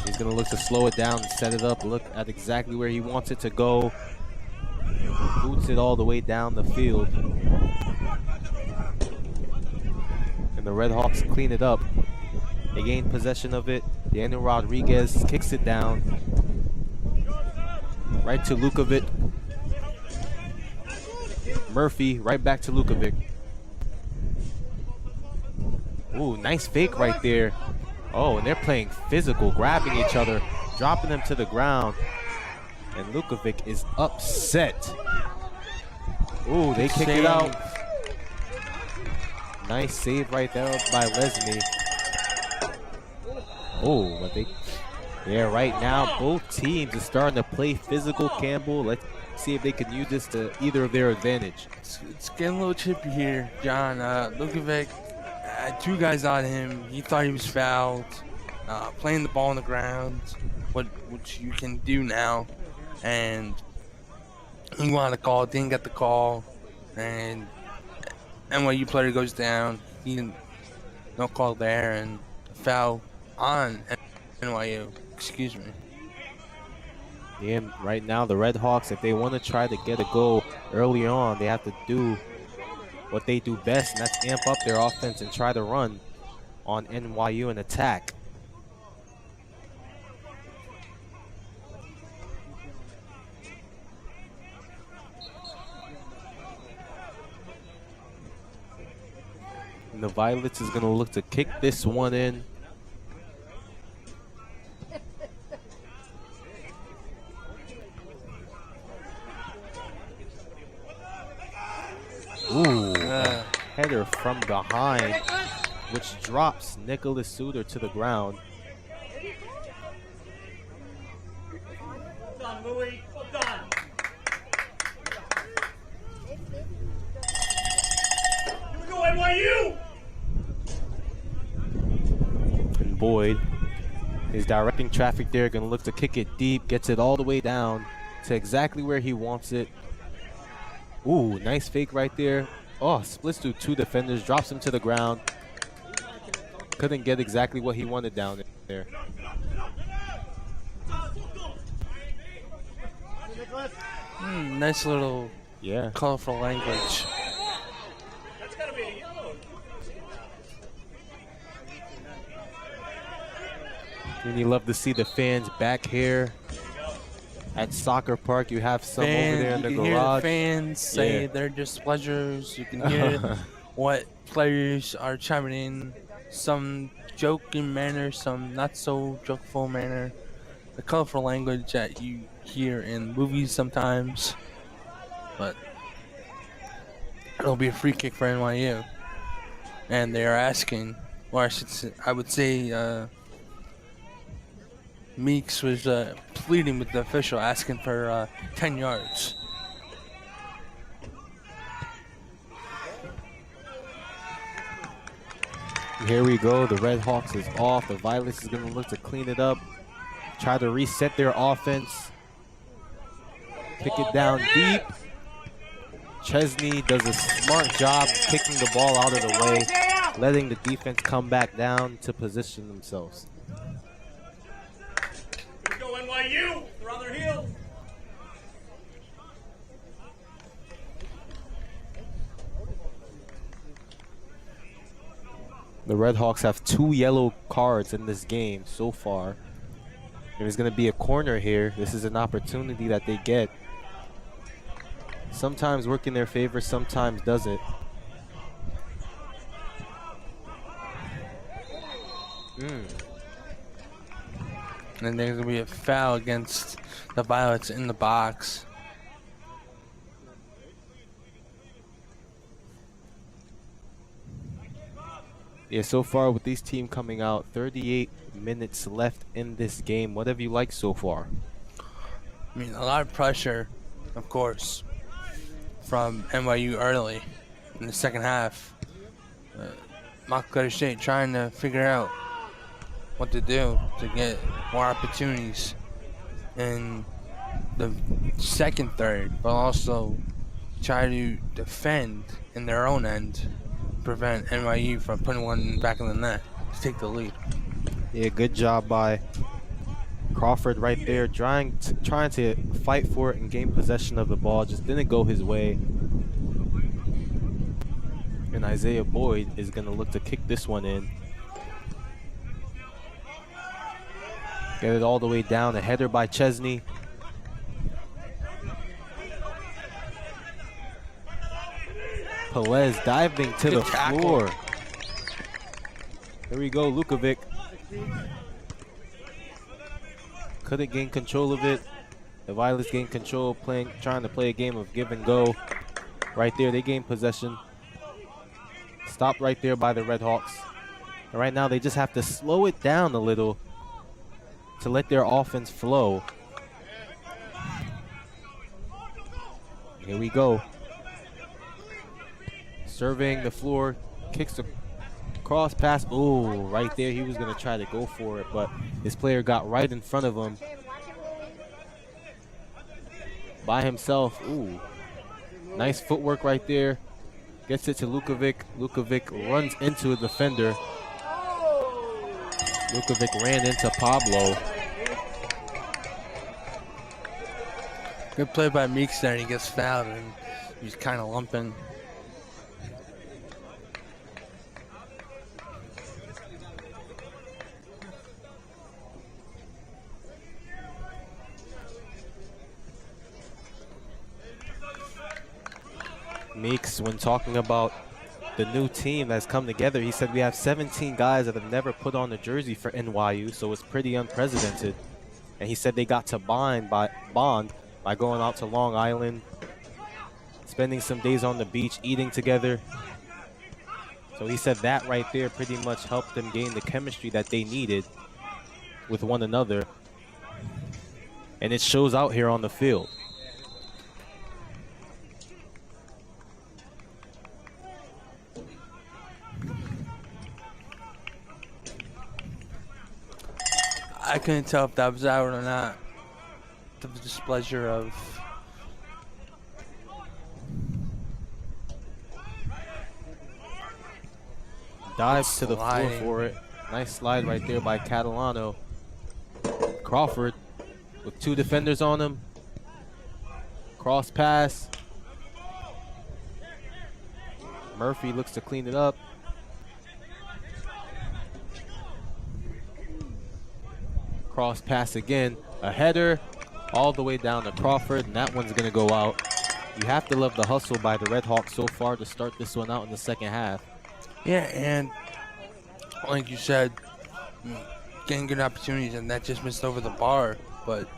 He's going to look to slow it down and set it up, look at exactly where he wants it to go. Boots it all the way down the field. And the Redhawks clean it up. They gain possession of it. Daniel Rodriguez kicks it down. Right to Lukovic. Murphy, right back to Lukovic. Ooh, nice fake right there. Oh, and they're playing physical, grabbing each other, dropping them to the ground. And Lukovic is upset. Ooh, they kick it out. Nice save right there by Lesney. Oh, but yeah, right now both teams are starting to play physical, Campbell. Let's see if they can use this to either of their advantage. It's getting a little chippy here, John. Lukovic had two guys on him. He thought he was fouled. Playing the ball on the ground, which you can do now. And he wanted a call, didn't get the call. And NYU player goes down. He didn't, no call there, and foul on NYU. Excuse me. And right now, the Redhawks, if they want to try to get a goal early on, they have to do what they do best, and that's amp up their offense and try to run on NYU and attack. And the Violets is going to look to kick this one in. Ooh, a header from behind, which drops Nicholas Suter to the ground. Well done, Louis. Well done. Here we go, NYU! And Boyd is directing traffic there, going to look to kick it deep, gets it all the way down to exactly where he wants it. Ooh, nice fake right there. Oh, splits through two defenders, drops him to the ground. Couldn't get exactly what he wanted down there. Nice little Yeah. colorful language. That's gotta be a yellow. And you love to see the fans back here at Soccer Park. You have some over there in the you can garage. hear the fans say Yeah. their displeasures. You can hear what players are chiming in. Some joking manner, some not so jokeful manner. The colorful language that you hear in movies sometimes. But it'll be a free kick for NYU. And they are asking, or I would say Meeks was pleading with the official, asking for 10 yards. Here we go. The Redhawks is off. The Violets is going to look to clean it up. Try to reset their offense. Kick it down deep. Chesney does a smart job kicking the ball out of the way, letting the defense come back down to position themselves. Here we go, NYU! They're on their heels. The Redhawks have 2 yellow cards in this game so far. There's going to be a corner here. This is an opportunity that they get. Sometimes work in their favor, sometimes doesn't. And there's going to be a foul against the Violets in the box. Yeah, so far with these teams coming out, 38 minutes left in this game. What have you liked so far? I mean, a lot of pressure, of course, from NYU early in the second half. Montclair State trying to figure out what to do to get more opportunities in the second third, but also try to defend in their own end, prevent NYU from putting one back in the net to take the lead. Yeah, good job by Crawford right there, trying to fight for it and gain possession of the ball. Just didn't go his way. And Isaiah Boyd is going to look to kick this one in. Get it all the way down. A header by Chesney. Pelez diving to the floor. Here we go, Lukovic. Couldn't gain control of it. The Violets gained control, trying to play a game of give and go. Right there, they gained possession. Stopped right there by the Redhawks. And right now, they just have to slow it down a little to let their offense flow. Here we go. Surveying the floor, kicks a cross pass. Ooh, right there, he was going to try to go for it, but his player got right in front of him. By himself. Ooh, nice footwork right there. Gets it to Lukovic. Lukovic runs into a defender. Lukovic ran into Pablo. Good play by Meeks there, and he gets fouled, and he's kind of lumping. Meeks, when talking about the new team that's come together, he said we have 17 guys that have never put on a jersey for NYU, so it's pretty unprecedented. And he said they got to bond by going out to Long Island, spending some days on the beach, eating together. So he said that right there pretty much helped them gain the chemistry that they needed with one another. And it shows out here on the field. I couldn't tell if that was out or not. The displeasure of dives to the floor sliding. for it. Nice slide right there by Catalano. Crawford with 2 defenders on him. Cross pass. Murphy looks to clean it up. Cross pass again. A header all the way down to Crawford, and that one's going to go out. You have to love the hustle by the Redhawks so far to start this one out in the second half. Yeah, and like you said, getting good opportunities, and that just missed over the bar. But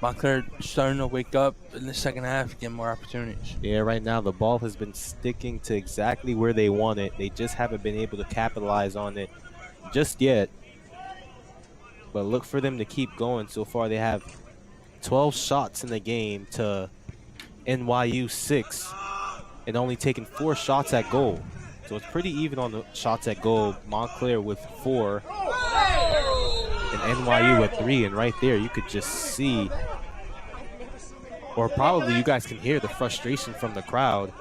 Montclair starting to wake up in the second half, get more opportunities. Yeah, right now the ball has been sticking to exactly where they want it. They just haven't been able to capitalize on it just yet. But look for them to keep going. So far they have 12 shots in the game to NYU 6, and only taken 4 shots at goal. So it's pretty even on the shots at goal. Montclair with 4 and NYU with 3. And right there you could just see, or probably you guys can hear the frustration from the crowd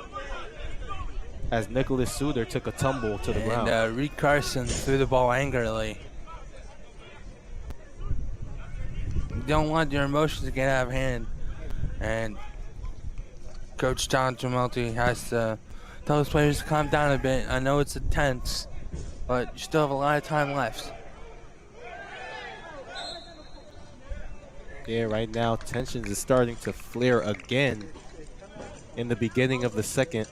as Nicholas Suter took a tumble to the ground. And Reed Carson threw the ball angrily. You don't want your emotions to get out of hand. And Coach John Tramonti has to tell his players to calm down a bit. I know it's intense, but you still have a lot of time left. Yeah, right now tensions is starting to flare again in the beginning of the second.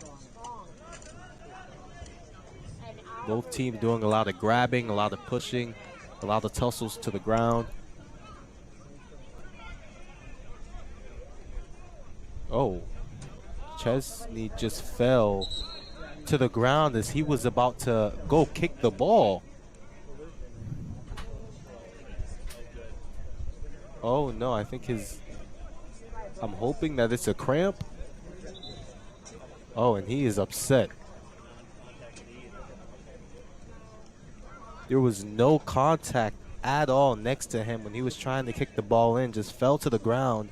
Both teams doing a lot of grabbing, a lot of pushing, a lot of tussles to the ground. Oh, Chesney just fell to the ground as he was about to go kick the ball. Oh no, I think I'm hoping that it's a cramp. Oh, and he is upset. There was no contact at all next to him when he was trying to kick the ball in, just fell to the ground.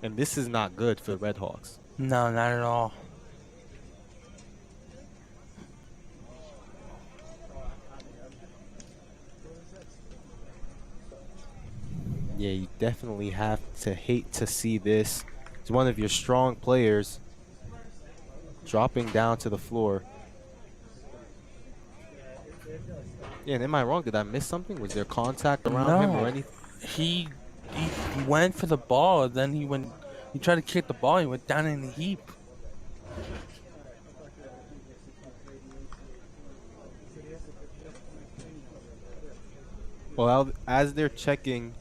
And this is not good for the Redhawks. No, not at all. Yeah, you definitely have to hate to see this. It's one of your strong players dropping down to the floor. Yeah, and am I wrong? Did I miss something? Was there contact around him or anything? He went for the ball, then he tried to kick the ball, he went down in the heap. Well, as they're checking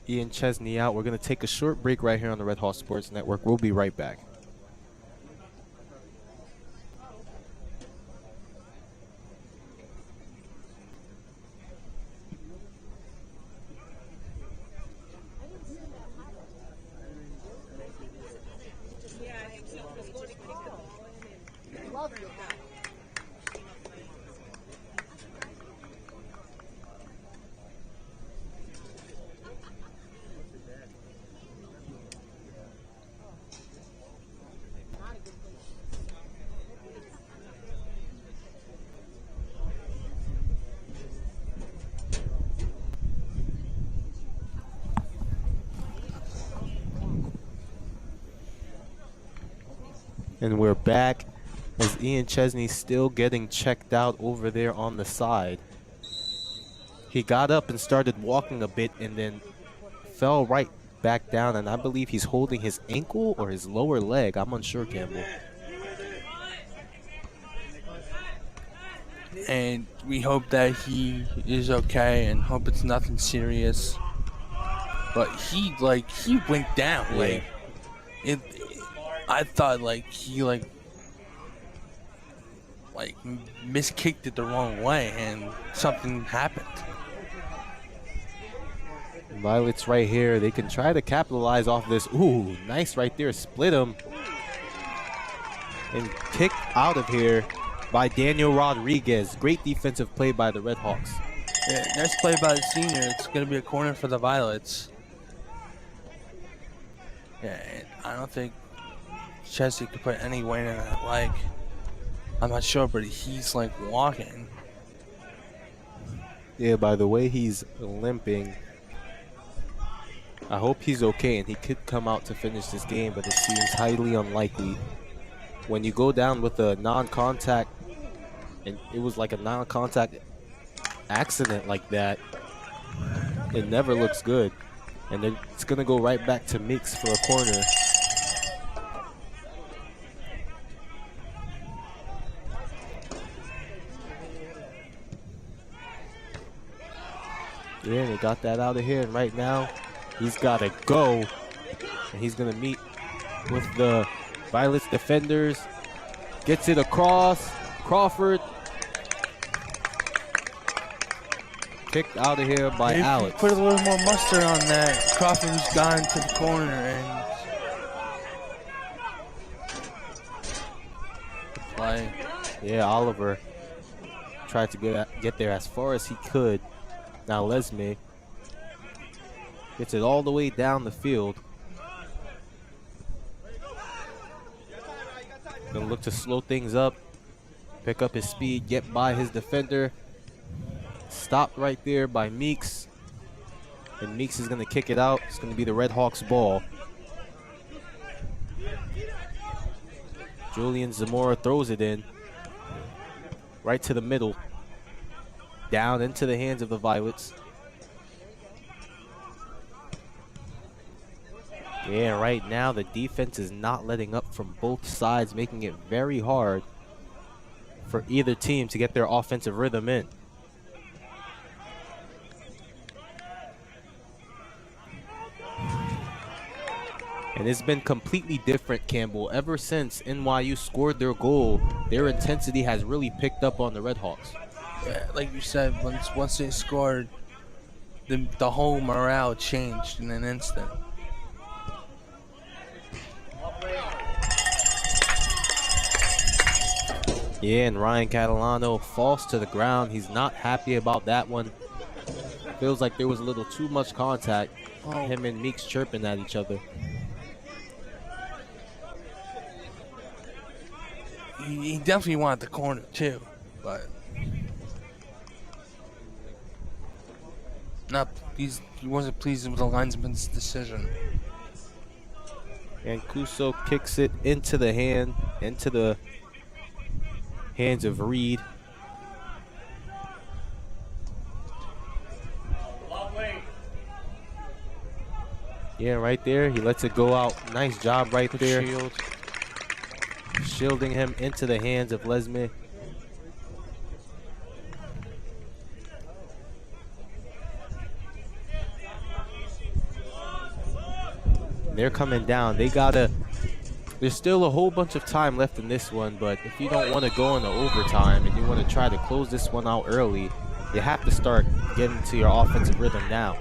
Ian Chesney out, we're going to take a short break right here on the Redhawks Sports Network. We'll be right back. And we're back as Ian Chesney's still getting checked out over there on the side. He got up and started walking a bit and then fell right back down, and I believe he's holding his ankle or his lower leg. I'm unsure, Campbell. And we hope that he is okay and hope it's nothing serious. But he went down. Yeah. I thought he miskicked it the wrong way and something happened. Violets right here. They can try to capitalize off this. Ooh, nice right there. Split him. And kicked out of here by Daniel Rodriguez. Great defensive play by the Redhawks. Yeah, nice play by the senior. It's going to be a corner for the Violets. Yeah, and I don't think Chesney could put any weight in that leg. I'm not sure, but he's walking. Yeah, by the way he's limping, I hope he's okay and he could come out to finish this game, but it seems highly unlikely. When you go down with a non-contact, and it was like a non-contact accident like that, it never looks good. And then it's going to go right back to Meeks for a corner. Yeah, they got that out of here, and right now he's got to go, and he's going to meet with the Violets defenders. Gets it across. Crawford. Kicked out of here by If Alex. you put a little more mustard on that, Crawford's gone to the corner and play. Yeah, Oliver tried to get there as far as he could. Now Lesme gets it all the way down the field. Gonna look to slow things up, pick up his speed, get by his defender. Stopped right there by Meeks. And Meeks is gonna kick it out. It's gonna be the Redhawks ball. Julian Zamora throws it in. Right to the middle. Down into the hands of the Violets. Yeah, right now the defense is not letting up from both sides, making it very hard for either team to get their offensive rhythm in. And it's been completely different, Campbell. Ever since NYU scored their goal, their intensity has really picked up on the Redhawks. Yeah, like you said, once they scored, the whole morale changed in an instant. Yeah, and Ryan Catalano falls to the ground. He's not happy about that one. Feels like there was a little too much contact. Him and Meeks chirping at each other. He definitely wanted the corner too, but he wasn't pleased with the linesman's decision. And Kuso kicks it into the hands of Reed. Yeah, right there. He lets it go out. Nice job right there. Shield. Shielding him into the hands of Lesme. They're coming down. There's still a whole bunch of time left in this one, but if you don't want to go into overtime and you want to try to close this one out early, you have to start getting to your offensive rhythm now.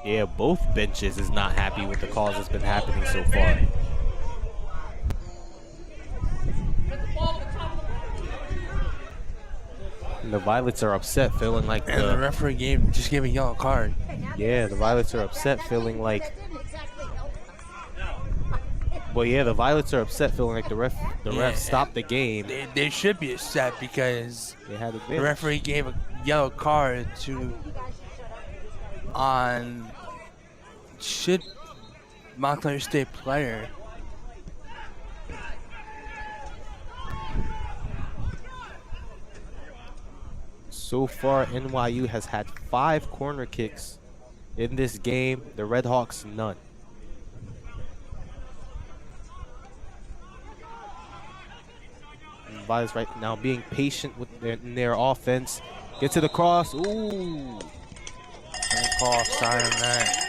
Yeah, both benches is not happy with the calls that's been happening so far. And the Violets are upset, feeling like And the referee just gave a yellow card. Yeah, the Violets are upset, feeling like. Well, yeah, the Violets are upset, feeling like the ref stopped the game. They should be upset because They had a the bench. referee gave a yellow card to on should Montclair State player. So far, NYU has had 5 corner kicks in this game. The Redhawks, none. And Violet's right now being patient with their offense. Get to the cross. Ooh. And call offside on that.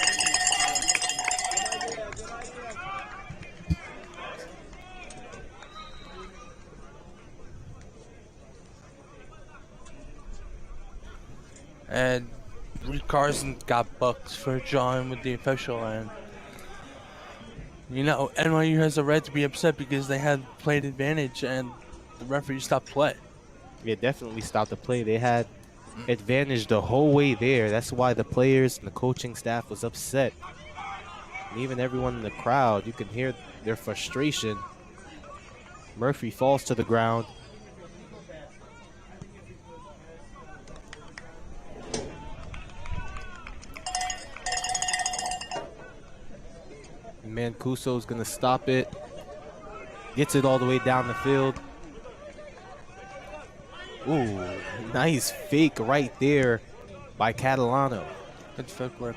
And Reed Carson got booked for drawing with the official, and you know NYU has a right to be upset because they had played advantage and the referee stopped play. Yeah, definitely stopped the play. They had advantage the whole way there. That's why the players and the coaching staff was upset. And even everyone in the crowd, you can hear their frustration. Murphy falls to the ground. Mancuso's gonna stop it. Gets it all the way down the field. Ooh, nice fake right there by Catalano. Good footwork.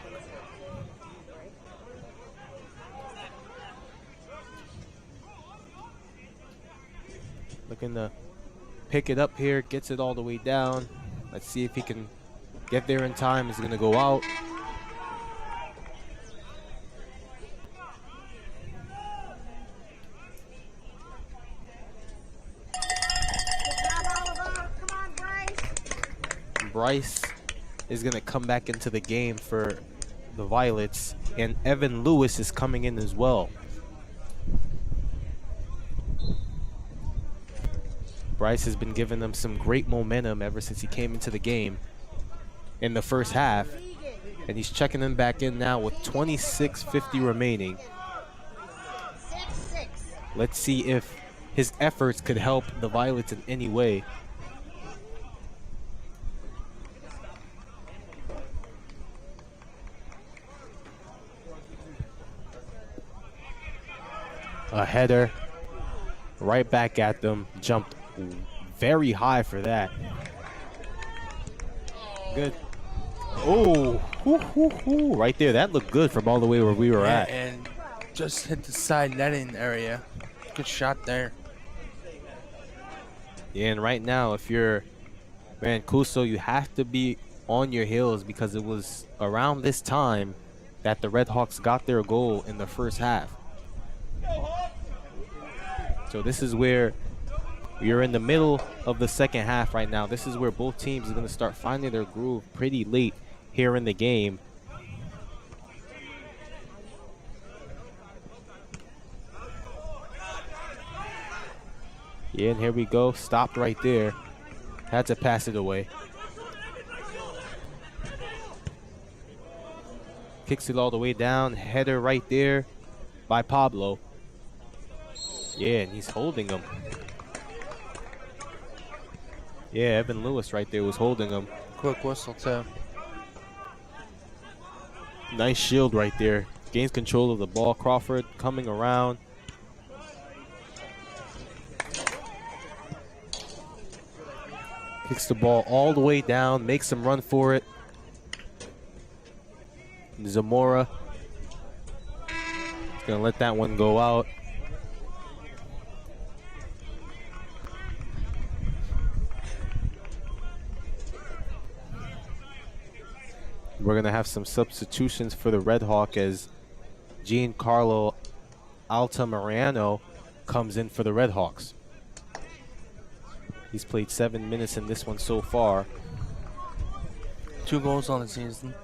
Looking to pick it up here, gets it all the way down. Let's see if he can get there in time. He's gonna go out. Bryce is going to come back into the game for the Violets, and Evan Lewis is coming in as well. Bryce has been giving them some great momentum ever since he came into the game in the first half, and he's checking them back in now with 26:50 remaining. Let's see if his efforts could help the Violets in any way. A header right back at them. Jumped very high for that. Good. Oh, right there. That looked good from all the way where we were at. And just hit the side netting area. Good shot there. Yeah, and right now, if you're Mancuso, you have to be on your heels because it was around this time that the Redhawks got their goal in the first half. So this is where we're in the middle of the second half right now. This is where both teams are going to start finding their groove pretty late here in the game. Yeah, and here we go. Stopped right there. Had to pass it away. Kicks it all the way down. Header right there by Pablo. Yeah, and he's holding him. Yeah, Evan Lewis right there was holding him. Quick whistle too. Nice shield right there. Gains control of the ball. Crawford coming around. Kicks the ball all the way down. Makes him run for it. Zamora. He's going to let that one go out. We're going to have some substitutions for the Redhawk as Giancarlo Altamirano comes in for the Redhawks. He's played 7 minutes in this one so far. 2 goals on the season.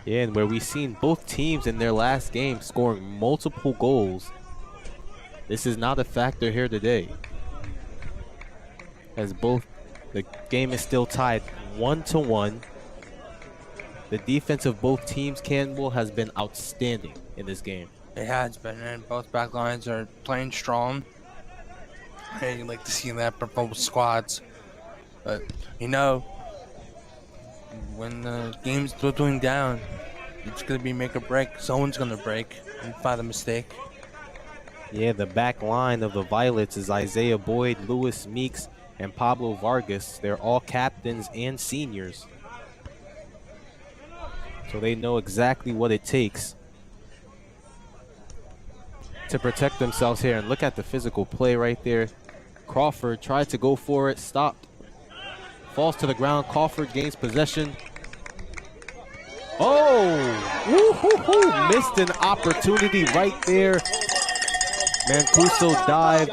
Yeah, and where we've seen both teams in their last game scoring multiple goals, this is not a factor here today. As the game is still tied 1-1. The defense of both teams, Campbell, has been outstanding in this game. It has been, and both back lines are playing strong. And you'd like to see that for both squads. But, you know, when the game's dwindling down, it's going to be make or break. Someone's going to break and find a mistake. Yeah, the back line of the Violets is Isaiah Boyd, Lewis Meeks, and Pablo Vargas. They're all captains and seniors. So they know exactly what it takes to protect themselves here. And look at the physical play right there. Crawford tried to go for it, stopped, falls to the ground. Crawford gains possession. Oh, woo-hoo-hoo. Missed an opportunity right there. Mancuso dived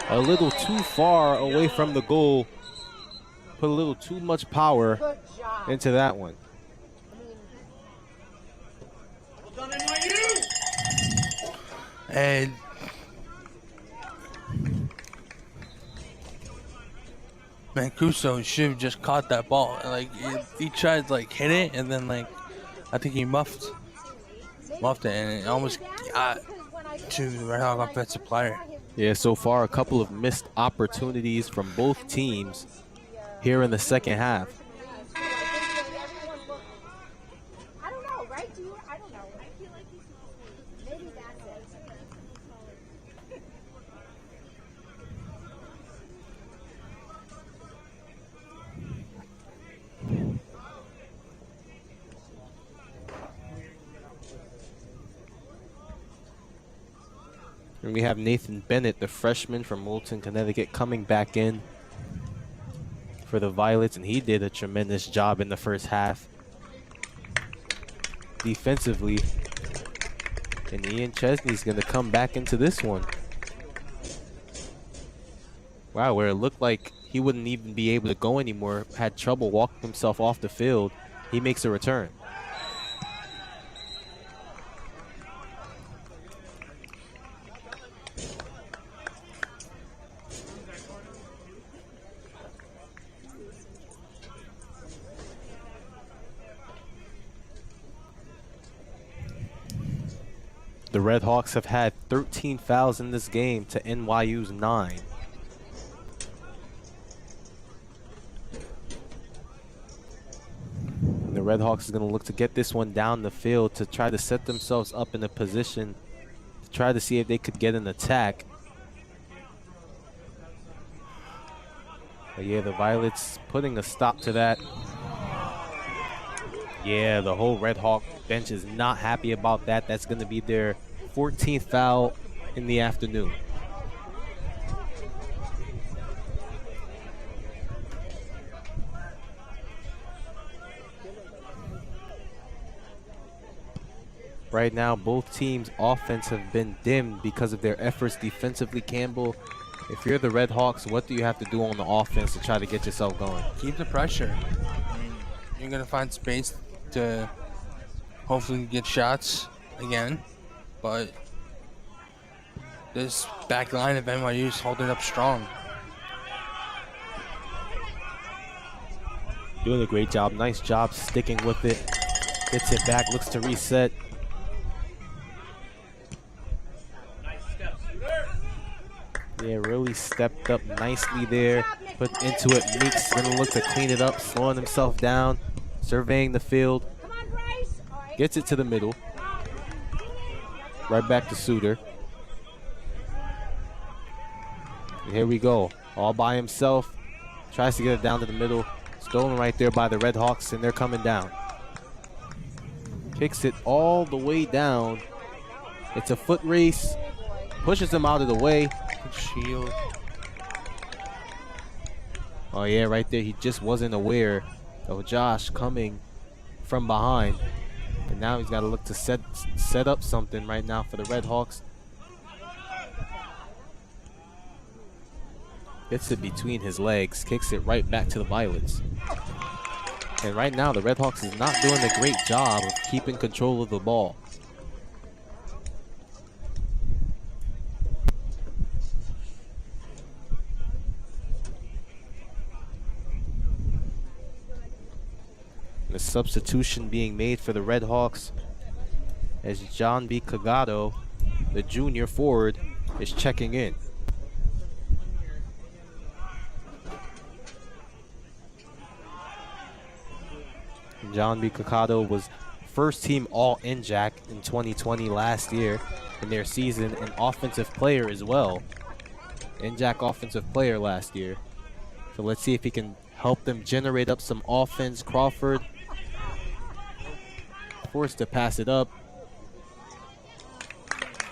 a little too far away from the goal. Put a little too much power into that one. And Mancuso should have just caught that ball. Like he tried to like hit it, and then like I think he muffed it, and it almost got to the Redhawk offensive player. Yeah, so far a couple of missed opportunities from both teams here in the second half. I don't know, right? Do you? I don't know. I feel like he's maybe that's it. And we have Nathan Bennett, the freshman from Moulton, Connecticut, coming back in for the Violets, and he did a tremendous job in the first half defensively. And Ian Chesney's going to come back into this one. Wow, where it looked like he wouldn't even be able to go anymore, had trouble walking himself off the field, he makes a return. The Redhawks have had 13 fouls in this game to NYU's 9. And the Redhawks is going to look to get this one down the field to try to set themselves up in a position to try to see if they could get an attack. But yeah, the Violets putting a stop to that. Yeah, the whole Redhawk bench is not happy about that. That's going to be their 14th foul in the afternoon. Right now, both teams' offense have been dimmed because of their efforts defensively. Campbell, if you're the Redhawks, what do you have to do on the offense to try to get yourself going? Keep the pressure. I mean, you're going to find space to hopefully get shots again, but this back line of NYU is holding up strong. Doing a great job. Nice job sticking with it. Gets it back, looks to reset. Yeah, really stepped up nicely there. Put into it. Meeks gonna look to clean it up, slowing himself down, surveying the field. Gets it to the middle. Right back to Suter. And here we go. All by himself. Tries to get it down to the middle. Stolen right there by the Redhawks, and they're coming down. Kicks it all the way down. It's a foot race. Pushes him out of the way. Shield. Oh yeah, right there. He just wasn't aware of Josh coming from behind. And now he's got to look to set up something right now for the Redhawks. Gets it between his legs, kicks it right back to the Violets. And right now, the Redhawks is not doing a great job of keeping control of the ball. The substitution being made for the Redhawks as John B. Cagado the junior forward, is checking in. John B. Cocado was first team All-NJAC in 2020 last year in their season, and offensive player as well. NJAC offensive player last year. So let's see if he can help them generate up some offense. Crawford forced to pass it up.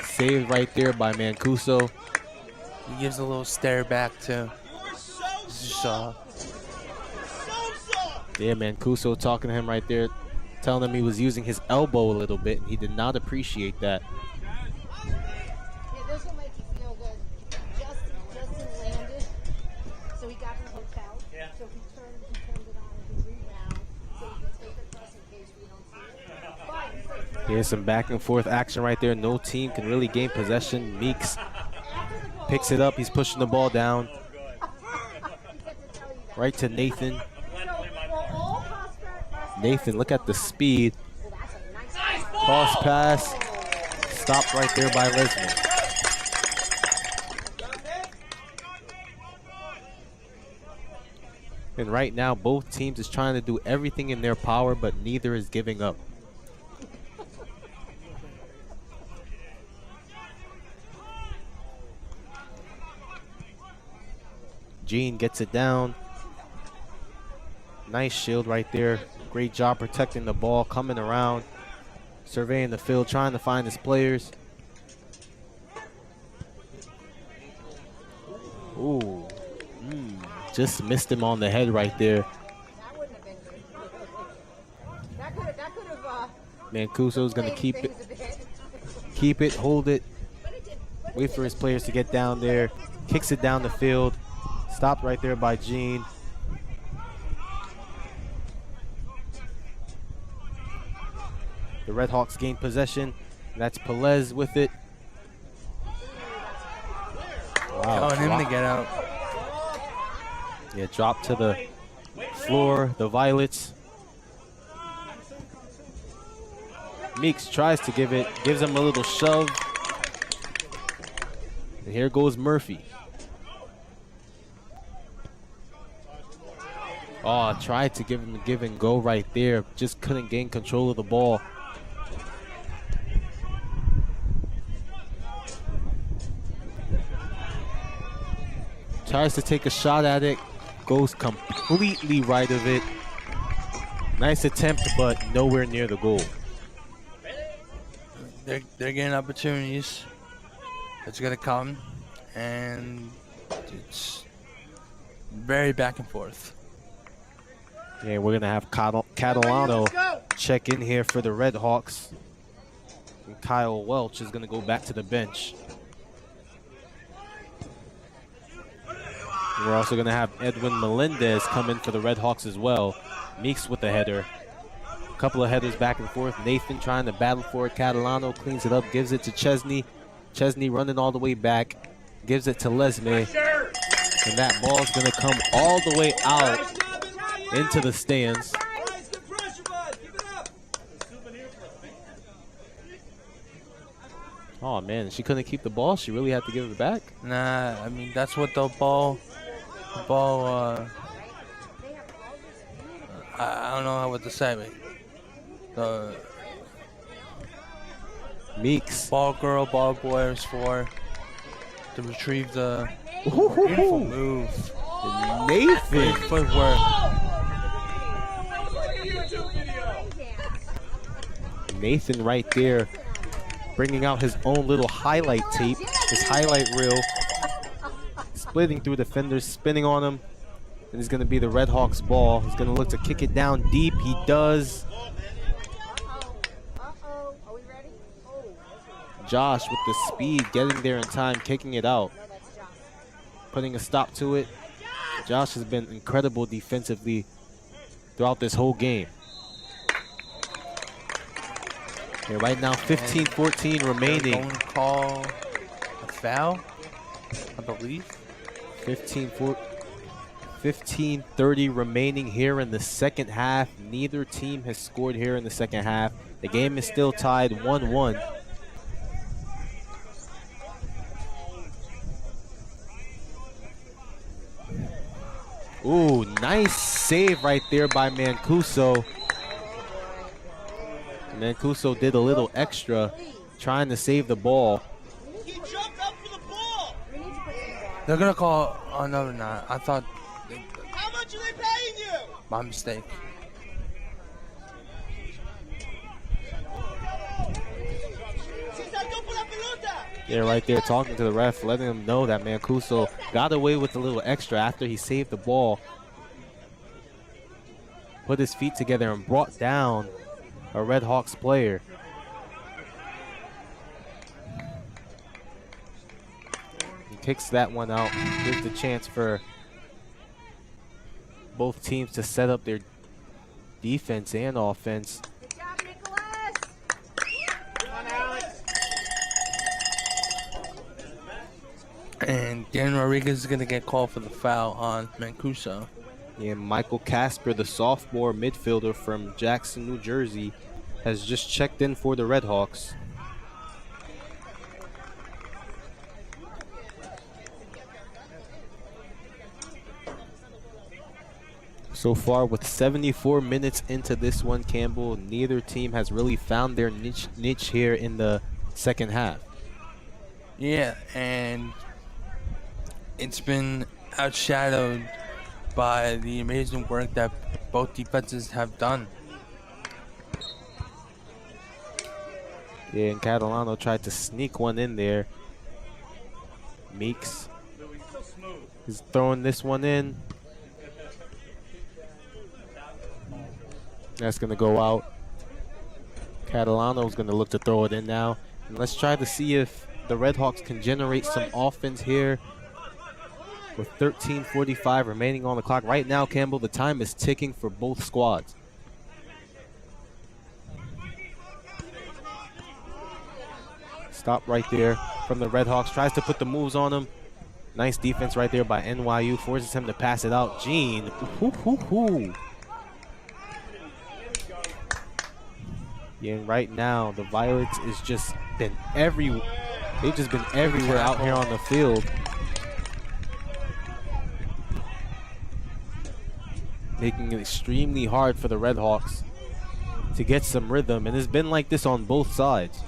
Saved right there by Mancuso. He gives a little stare back to Shaw. Yeah, Mancuso talking to him right there, telling him he was using his elbow a little bit, and he did not appreciate that. Yeah, this will make you feel good. Justin landed, so he got the hotel. Yeah. So he turned it on and he rebound, so he can take it press in case we don't see it. Here's some back and forth action right there. No team can really gain possession. Meeks picks it up. He's pushing the ball down. Right to Nathan. Nathan, look at the speed. Cross pass. Stopped right there by Lesman. And right now, both teams is trying to do everything in their power, but neither is giving up. Gene gets it down. Nice shield right there. Great job protecting the ball, coming around, surveying the field, trying to find his players. Ooh, just missed him on the head right there. That wouldn't have been good. That could have. Mancuso's gonna keep it, hold it, wait for his players to get down there, kicks it down the field, stopped right there by Gene. The Redhawks gain possession. That's Pelez with it. Wow, Telling him to get out. Yeah, drop to the floor. The Violets. Meeks tries to give it, gives him a little shove. And here goes Murphy. Oh, tried to give him the give and go right there. Just couldn't gain control of the ball. Tries to take a shot at it. Goes completely right of it. Nice attempt, but nowhere near the goal. They're getting opportunities. It's gonna come, and it's very back and forth. Yeah, we're gonna have Catalano check in here for the Redhawks. And Kyle Welch is gonna go back to the bench. And we're also gonna have Edwin Melendez come in for the Redhawks as well. Meeks with the header. A couple of headers back and forth. Nathan trying to battle for it. Catalano cleans it up, gives it to Chesney. Chesney running all the way back, gives it to Lesme. And that ball's gonna come all the way out into the stands. Oh man, she couldn't keep the ball. She really had to give it back. Nah, I mean that's what the ball. I don't know what to say. But the Meeks. ball girl, ball boy is for to retrieve the beautiful move. Nathan. Great footwork. Nathan right there, bringing out his own little highlight tape, his highlight reel, splitting through defenders, spinning on him, and it's going to be the Redhawks ball. He's going to look to kick it down deep. He does. Uh-oh. Are we ready? Oh. Josh with the speed, getting there in time, kicking it out, No, that's Josh. putting a stop to it. Josh has been incredible defensively throughout this whole game. Okay, right now 15-14 remaining. Going to call a foul, I believe. 15-30 remaining here in the second half. Neither team has scored here in the second half. The game is still tied 1-1. Ooh, nice save right there by Mancuso. Mancuso did a little extra trying to save the ball. He jumped up for the ball. They're gonna call another nine. I thought How much are they paying you? my mistake. Yeah, right there talking to the ref, letting him know that Mancuso got away with a little extra after he saved the ball. Put his feet together and brought down a Redhawks player. He kicks that one out, gives the chance for both teams to set up their defense and offense. Good job, Nicholas. Come on, Alex. And Dan Rodriguez is gonna get called for the foul on Mancuso. And Michael Casper, the sophomore midfielder from Jackson, New Jersey, has just checked in for the Redhawks. So far, with 74 minutes into this one, Campbell, neither team has really found their niche here in the second half. Yeah, and it's been outshadowed by the amazing work that both defenses have done. Yeah, and Catalano tried to sneak one in there. Meeks is throwing this one in. That's going to go out. Catalano's going to look to throw it in now. And let's try to see if the Redhawks can generate some offense here with 13:45 remaining on the clock. Right now, Campbell, the time is ticking for both squads. Stop right there from the Redhawks. Tries to put the moves on him. Nice defense right there by NYU. Forces him to pass it out. Gene. Yeah, and right now, the Violets is just been everywhere. They've just been everywhere out here on the field. Making it extremely hard for the Redhawks to get some rhythm. And it's been like this on both sides.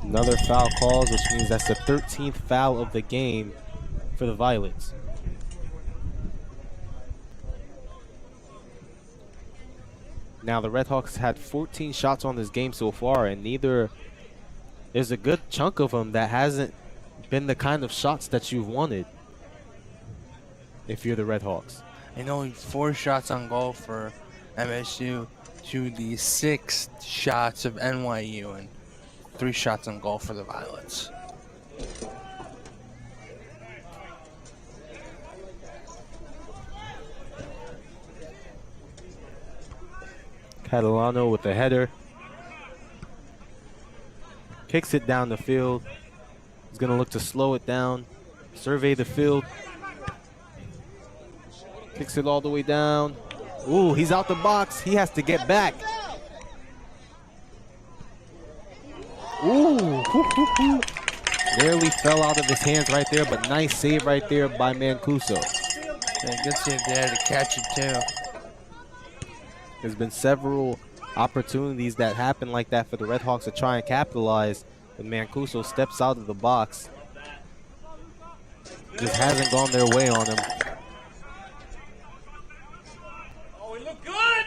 Another foul calls, which means that's the 13th foul of the game for the Violets. Now the Redhawks had 14 shots on this game so far, and there's a good chunk of them that hasn't been the kind of shots that you've wanted if you're the Redhawks. And only 4 shots on goal for MSU to the 6 shots of NYU and 3 shots on goal for the Violets. Catalano with the header. Kicks it down the field. He's going to look to slow it down, survey the field. Kicks it all the way down. Ooh, he's out the box. He has to get back. Ooh, nearly fell out of his hands right there, but nice save right there by Mancuso. Yeah, good save there to catch it too. There's been several opportunities that happen like that for the Redhawks to try and capitalize, but Mancuso steps out of the box. Just hasn't gone their way on him. Oh, we look good.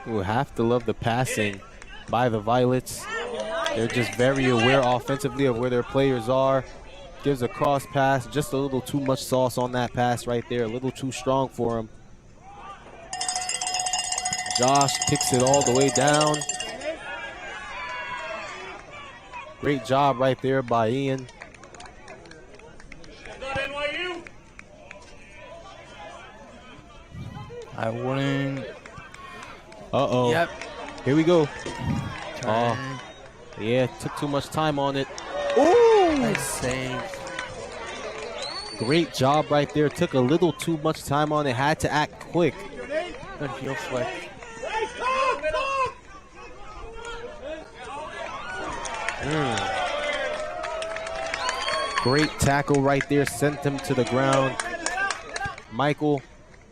You have to love the passing by the Violets. They're just very aware offensively of where their players are. Gives a cross pass, just a little too much sauce on that pass right there, a little too strong for him. Josh kicks it all the way down. Great job right there by Ian. I wouldn't. Uh-oh. Yep. Here we go. Turn. Yeah, took too much time on it. Ooh! Nice save. Great job right there. Took a little too much time on it. Had to act quick. Good heel flick. Great tackle right there, sent him to the ground. Michael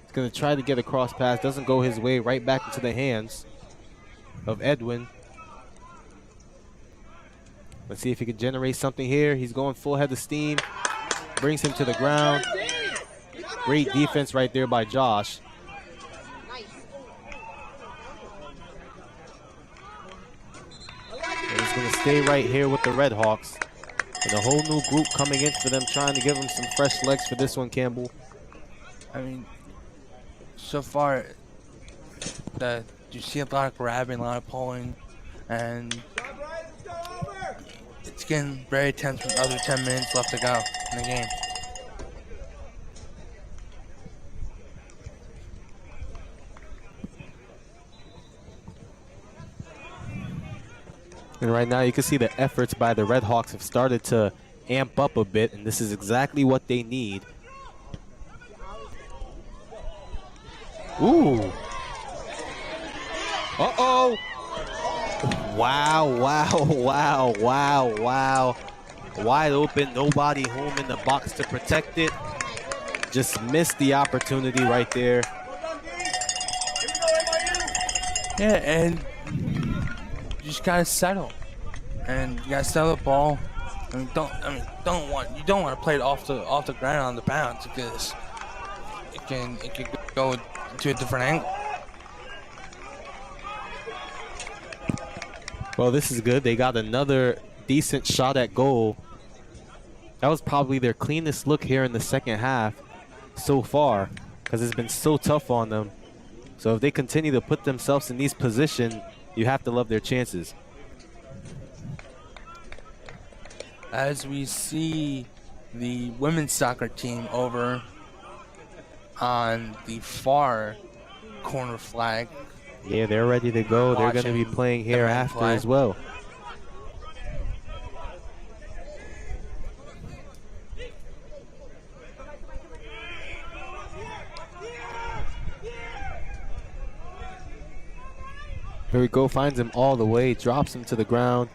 is going to try to get a cross pass, doesn't go his way, right back into the hands of Edwin. Let's see if he can generate something here. He's going full head of steam, brings him to the ground. Great defense right there by Josh. And he's going to stay right here with the Redhawks. And a whole new group coming in for them, trying to give them some fresh legs for this one, Campbell. I mean, so far, you see a lot of grabbing, a lot of pulling, and it's getting very tense with other 10 minutes left to go in the game. And right now you can see the efforts by the Redhawks have started to amp up a bit, and this is exactly what they need. Ooh. Uh-oh. Wow, wow, wow, wow, wow. Wide open, nobody home in the box to protect it. Just missed the opportunity right there. Yeah, and you just gotta settle, and you gotta settle the ball. You don't want to play it off the ground on the bounce, because it can go to a different angle. Well, this is good. They got another decent shot at goal. That was probably their cleanest look here in the second half so far, because it's been so tough on them. So if they continue to put themselves in these positions, you have to love their chances. As we see the women's soccer team over on the far corner flag. Yeah, they're ready to go. They're going to be playing here after as well. Here we go, finds him all the way, drops him to the ground.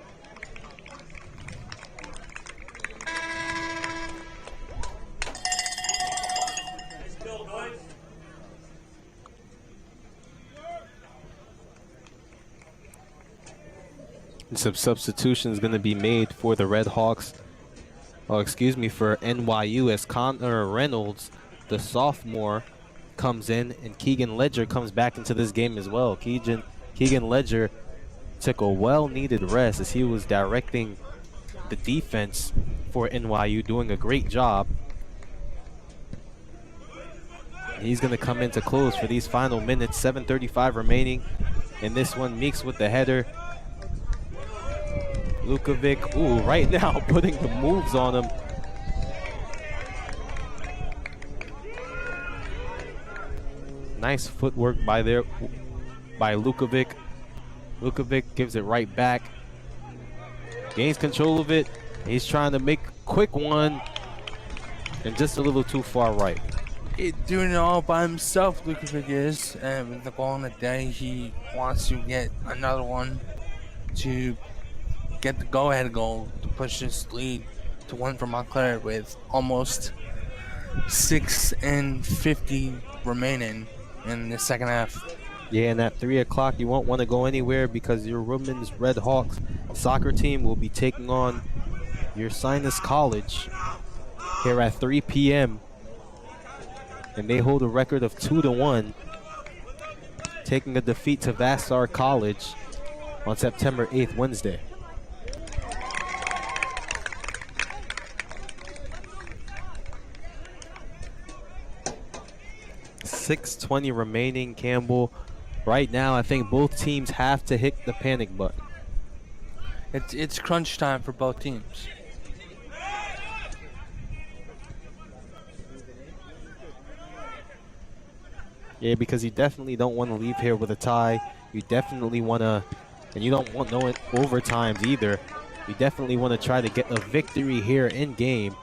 And some substitutions going to be made for the Redhawks. Oh, excuse me, for NYU, as Connor Reynolds, the sophomore, comes in, and Keegan Ledger comes back into this game as well. Keegan Ledger took a well-needed rest as he was directing the defense for NYU, doing a great job. He's going to come in to close for these final minutes. 7:35 remaining in this one. Meeks with the header. Lukovic, ooh, right now putting the moves on him. Nice footwork by Lukovic. Lukovic gives it right back. Gains control of it. He's trying to make a quick one. And just a little too far right. Doing it all by himself, Lukovic is. And with the ball in the day, he wants to get another one to get the go-ahead goal to push this lead to win for Montclair with almost 6:50 remaining in the second half. Yeah, and at 3 o'clock, you won't want to go anywhere because your women's Redhawks soccer team will be taking on your Sinus College here at 3 p.m. And they hold a record of 2-1, taking a defeat to Vassar College on September 8th, Wednesday. .620 remaining, Campbell. Right now, I think both teams have to hit the panic button. It's crunch time for both teams. Yeah, because you definitely don't want to leave here with a tie. You definitely want to, and you don't want no overtimes either. You definitely want to try to get a victory here in game.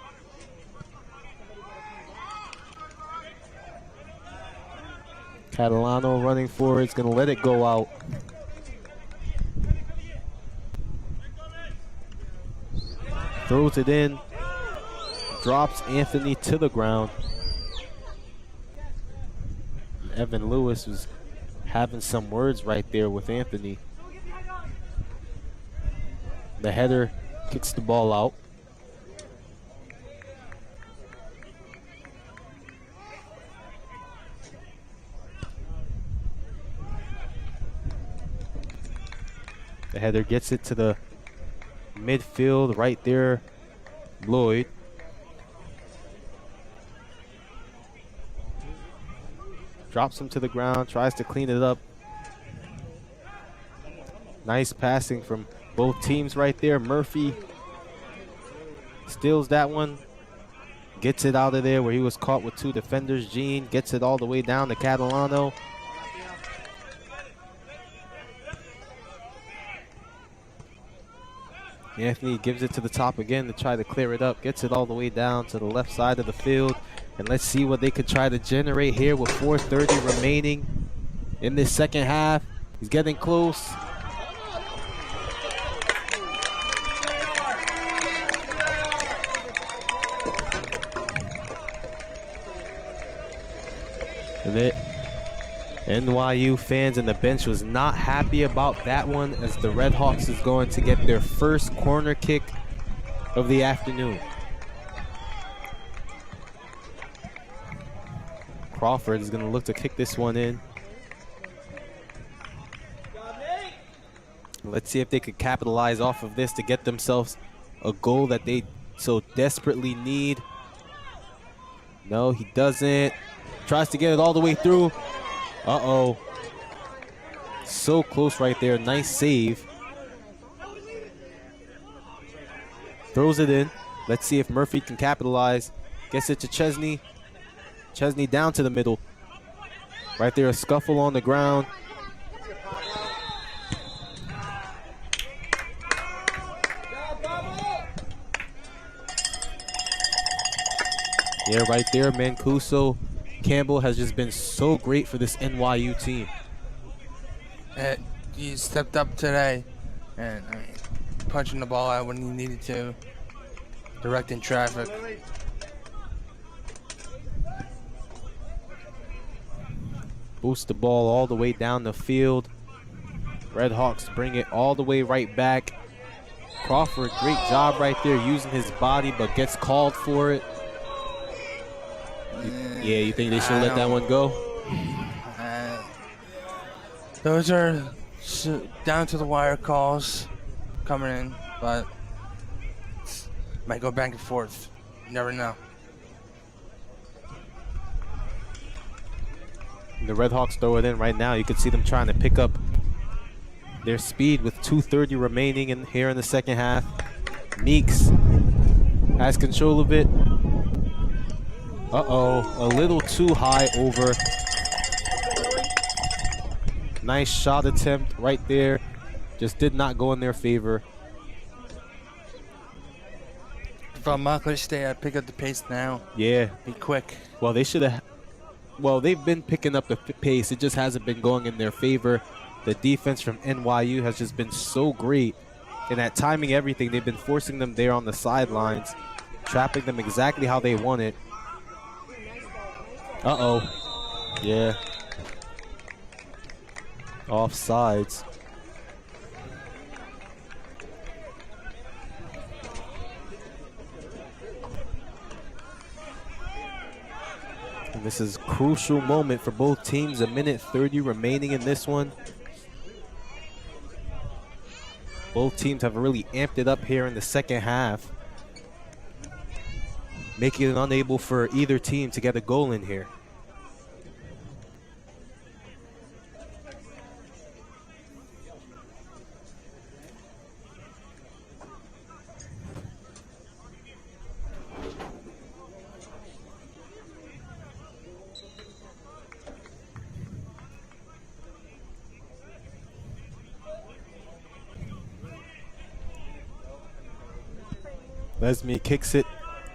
Catalano running forward, is going to let it go out. Throws it in. Drops Anthony to the ground. Evan Lewis was having some words right there with Anthony. The header kicks the ball out. The header gets it to the midfield right there. Lloyd. Drops him to the ground, tries to clean it up. Nice passing from both teams right there. Murphy steals that one. Gets it out of there where he was caught with two defenders. Jean gets it all the way down to Catalano. Anthony gives it to the top again to try to clear it up. Gets it all the way down to the left side of the field. And let's see what they could try to generate here with 4:30 remaining in this second half. He's getting close. And it, NYU fans and the bench was not happy about that one, as the Redhawks is going to get their first corner kick of the afternoon. Crawford is going to look to kick this one in. Let's see if they could capitalize off of this to get themselves a goal that they so desperately need. No, he doesn't. Tries to get it all the way through. Uh-oh. So close right there. Nice save. Throws it in. Let's see if Murphy can capitalize. Gets it to Chesney. Chesney down to the middle. Right there, a scuffle on the ground. Yeah, right there, Mancuso. Campbell has just been so great for this NYU team. He stepped up today and punching the ball out when he needed to, directing traffic. Boost the ball all the way down the field. Redhawks bring it all the way right back. Crawford, great job right there using his body, but gets called for it. Yeah, you think they should let that one go? Those are down to the wire calls coming in, but might go back and forth. You never know. The Redhawks throw it in right now. You can see them trying to pick up their speed with 2:30 remaining in here in the second half. Meeks has control of it. Uh-oh, a little too high over. Nice shot attempt right there. Just did not go in their favor. From Montclair State, I'd pick up the pace now. Yeah. Be quick. Well, they should have. Well, they've been picking up the pace. It just hasn't been going in their favor. The defense from NYU has just been so great. And at timing everything, they've been forcing them there on the sidelines, trapping them exactly how they want it. Uh-oh. Yeah. Offsides. And this is a crucial moment for both teams. 1:30 remaining in this one. Both teams have really amped it up here in the second half, making it unable for either team to get a goal in here. Lesmie kicks it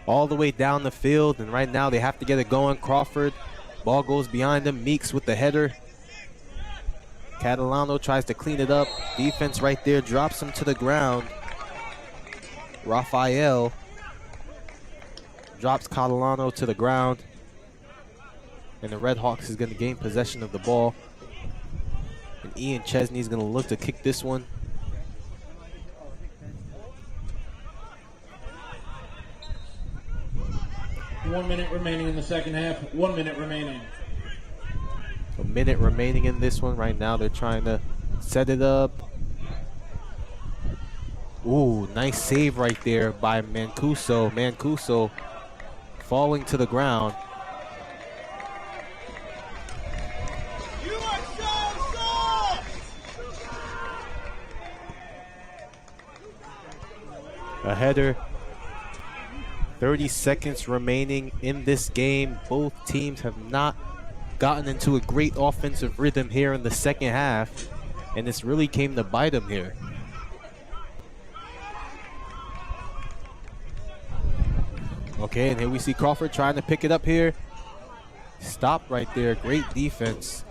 all the way down the field, and right now they have to get it going. Crawford, ball goes behind him. Meeks with the header. Catalano tries to clean it up. Defense right there drops him to the ground. Rafael drops Catalano to the ground. And the Redhawks is going to gain possession of the ball. And Ian Chesney is going to look to kick this one. One minute remaining in the second half. 1 minute remaining. A minute remaining in this one. Right now they're trying to set it up. Ooh, nice save right there by Mancuso. Mancuso falling to the ground. A header. 30 seconds remaining in this game. Both teams have not gotten into a great offensive rhythm here in the second half, and this really came to bite them here. Okay, and here we see Crawford trying to pick it up here. Stop right there. Great defense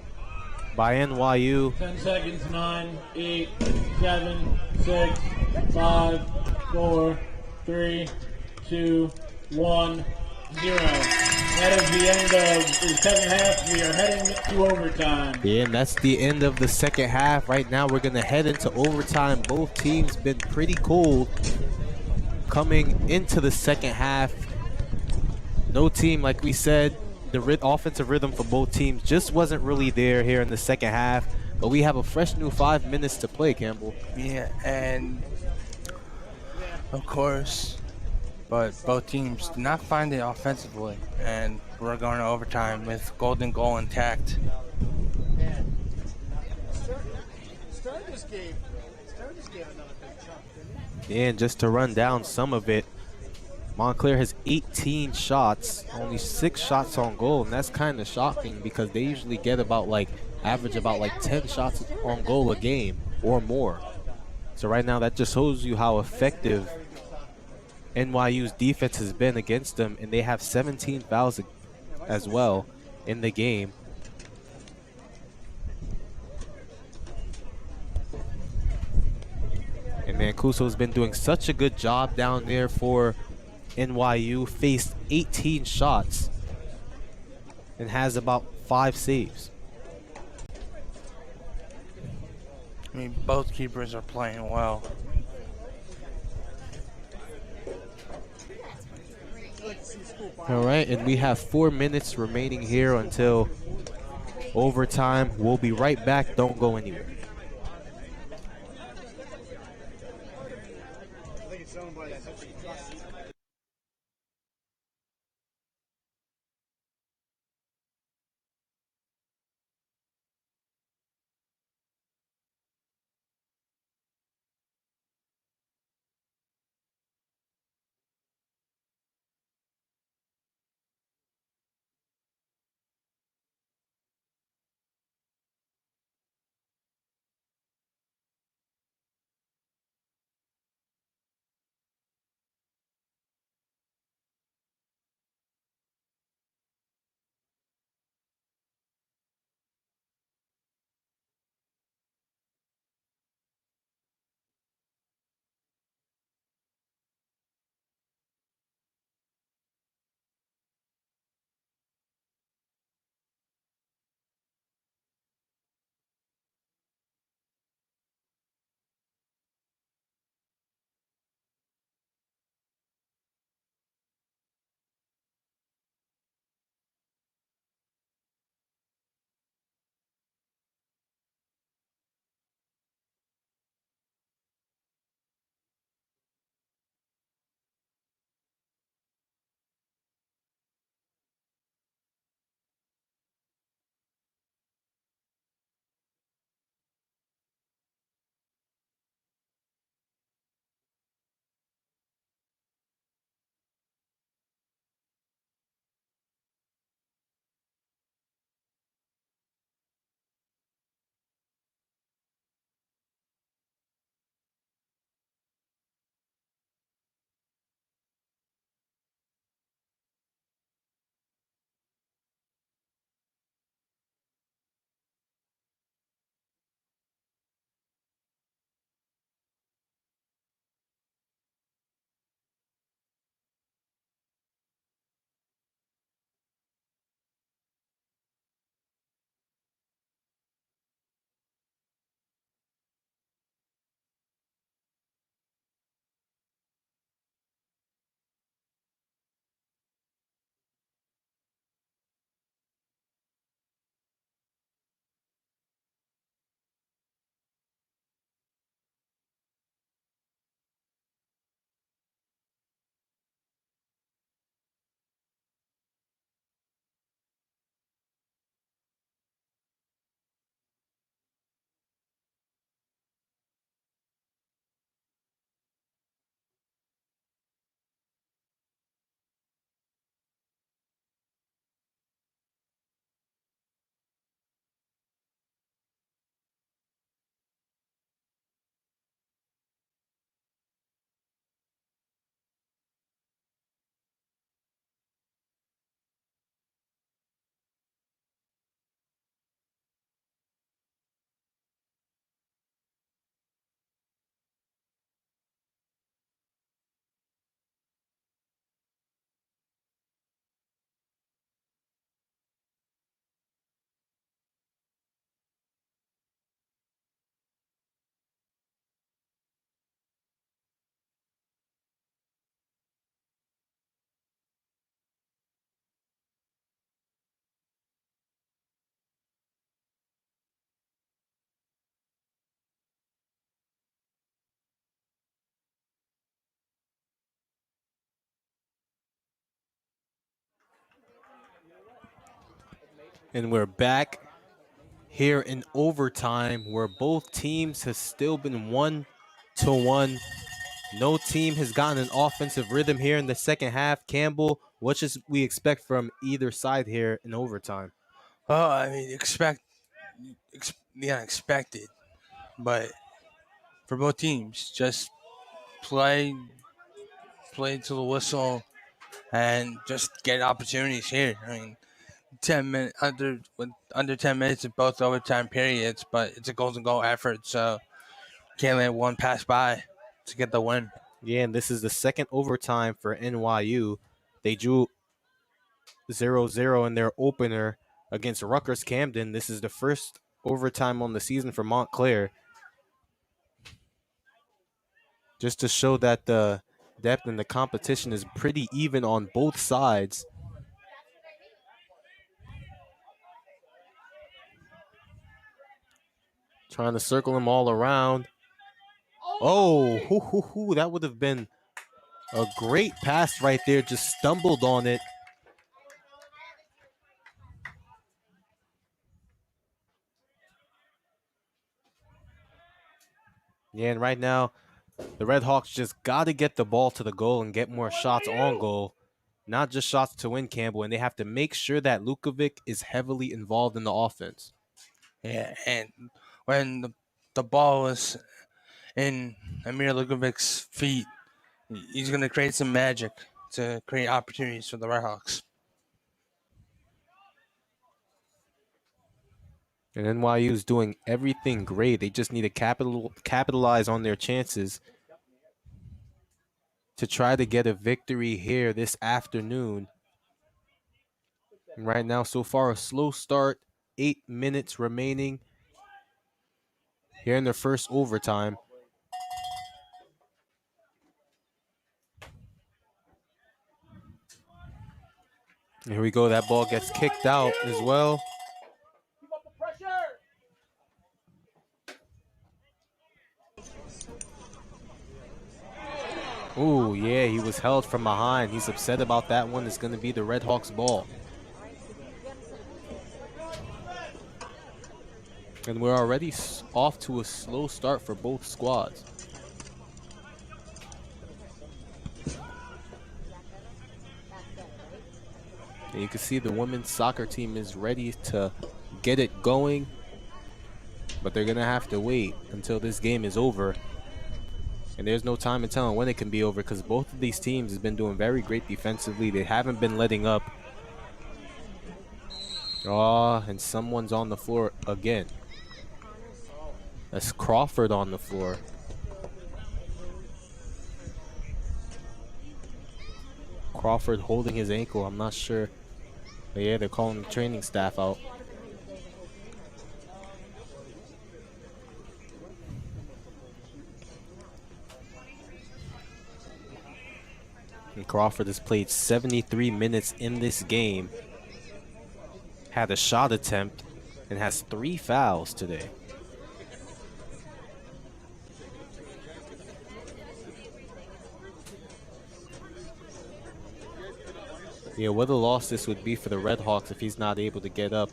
by NYU. 10 seconds. 9, 8, 7, 6, 5, 4, 3, 2, 1, 0. That is the end of the second half. We are heading to overtime. Yeah, and that's the end of the second half. Right now, we're going to head into overtime. Both teams been pretty cold coming into the second half. No team, like we said, the offensive rhythm for both teams just wasn't really there here in the second half. But we have a fresh new 5 minutes to play, Campbell. Yeah, and of course, but both teams did not find it offensively, and we're going to overtime with golden goal intact. Stardust gave another big chunk, didn't he? And just to run down some of it, Montclair has 18 shots, only 6 shots on goal, and that's kind of shocking because they usually get average about 10 shots on goal a game or more. So right now that just shows you how effective NYU's defense has been against them, and they have 17 fouls as well in the game. And Mancuso's been doing such a good job down there for NYU. Faced 18 shots and has about 5 saves. I mean, both keepers are playing well. All right, and we have 4 minutes remaining here until overtime. We'll be right back. Don't go anywhere. And we're back here in overtime where both teams have still been 1-1. No team has gotten an offensive rhythm here in the second half. Campbell, what should we expect from either side here in overtime? Well, I mean, the unexpected, but for both teams, just play to the whistle and just get opportunities here. I mean, 10 minutes under 10 minutes in both overtime periods, but it's a goal effort, so can't let one pass by to get the win. Yeah, and this is the second overtime for NYU. They drew 0-0 in their opener against Rutgers Camden. This is the first overtime on the season for Montclair. Just to show that the depth and the competition is pretty even on both sides. Trying to circle them all around. Oh, that would have been a great pass right there. Just stumbled on it. Yeah, and right now, the Redhawks just got to get the ball to the goal and get more shots on goal. Not just shots to win, Campbell, and they have to make sure that Lukovic is heavily involved in the offense. Yeah, and when the ball is in Amir Lukovic's feet, he's going to create some magic to create opportunities for the Redhawks. And NYU is doing everything great. They just need to capitalize on their chances to try to get a victory here this afternoon. And right now, so far, a slow start. 8 minutes remaining here in their first overtime. Here we go. That ball gets kicked out as well. Oh, yeah, he was held from behind. He's upset about that one. It's going to be the Redhawks ball. And we're already off to a slow start for both squads. And you can see the women's soccer team is ready to get it going, but they're going to have to wait until this game is over. And there's no time in telling when it can be over because both of these teams have been doing very great defensively. They haven't been letting up. Oh, and someone's on the floor again. That's Crawford on the floor. Crawford holding his ankle. I'm not sure. But yeah, they're calling the training staff out. And Crawford has played 73 minutes in this game. Had a shot attempt and has 3 fouls today. Yeah, what a loss this would be for the Redhawks if he's not able to get up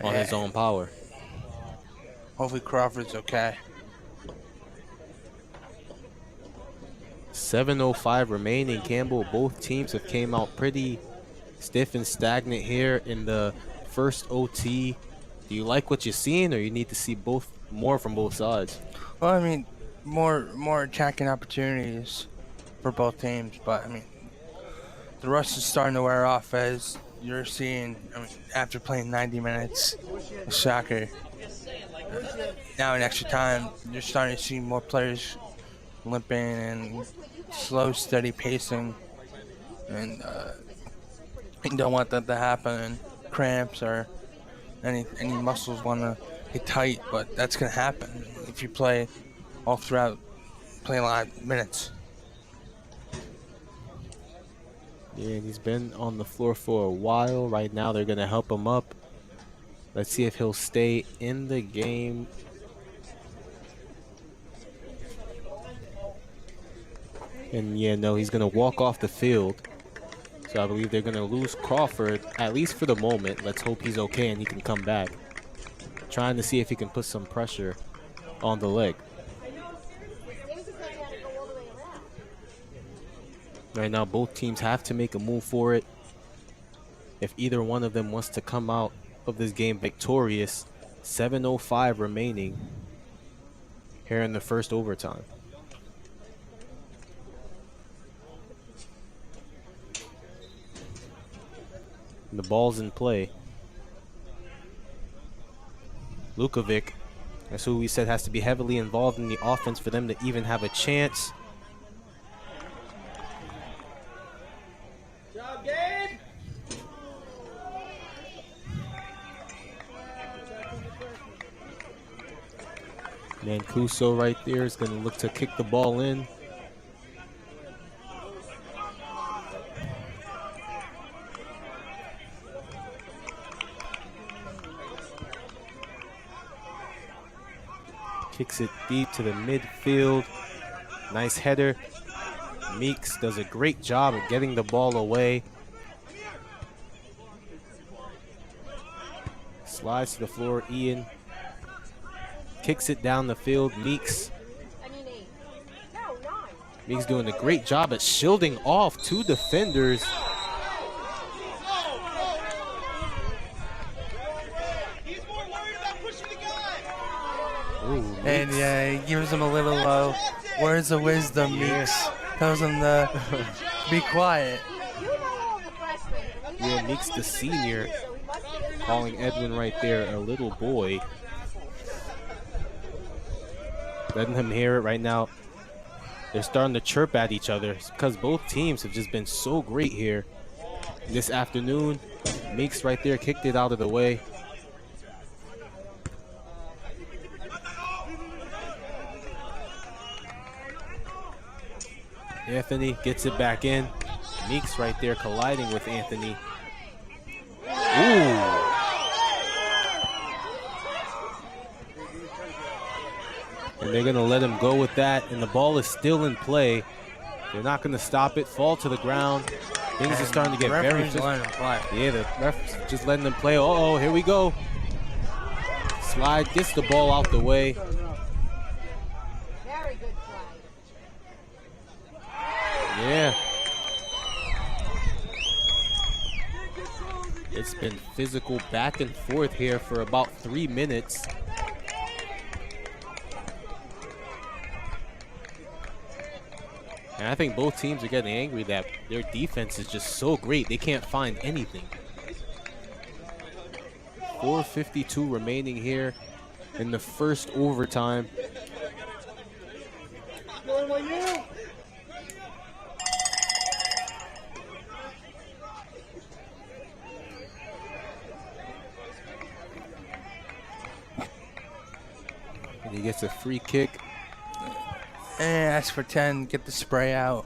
on his own power. Hopefully Crawford's okay. 7:05 remaining. Campbell, both teams have came out pretty stiff and stagnant here in the first OT. Do you like what you're seeing, or you need to see more from both sides? Well, I mean, more attacking opportunities for both teams, but I mean, the rust is starting to wear off as you're seeing. I mean, after playing 90 minutes of soccer, now in extra time, you're starting to see more players limping and slow, steady pacing, and you don't want that to happen. And cramps or any muscles want to get tight, but that's gonna happen if you play a lot of minutes. Yeah, and he's been on the floor for a while. Right now, they're going to help him up. Let's see if he'll stay in the game. And yeah, no, he's going to walk off the field. So I believe they're going to lose Crawford, at least for the moment. Let's hope he's okay and he can come back. Trying to see if he can put some pressure on the leg. Right now, both teams have to make a move for it. If either one of them wants to come out of this game victorious, 7:05 remaining here in the first overtime. And the ball's in play. Lukovic, that's who we said has to be heavily involved in the offense for them to even have a chance. Job, Gabe. Mancuso right there is going to look to kick the ball in. Kicks it deep to the midfield. Nice header. Meeks does a great job of getting the ball away. Slides to the floor, Ian. Kicks it down the field, Meeks. Meeks doing a great job at shielding off two defenders. Ooh, And yeah, he gives him a little words of wisdom. Meeks tells him to be quiet. Yeah, Meeks the senior calling Edwin right there a little boy. Letting him hear it right now. They're starting to chirp at each other because both teams have just been so great here this afternoon. Meeks right there kicked it out of the way. Anthony gets it back in. Meeks right there colliding with Anthony. Ooh. And they're going to let him go with that. And the ball is still in play. They're not going to stop it. Fall to the ground. Things are starting to get very physical. Yeah, the ref just letting them play. Uh-oh, here we go. Slide gets the ball out the way. Very good play. Yeah. It's been physical back and forth here for about 3 minutes. And I think both teams are getting angry that their defense is just so great. They can't find anything. 4:52 remaining here in the first overtime. And he gets a free kick. Ask for 10, get the spray out.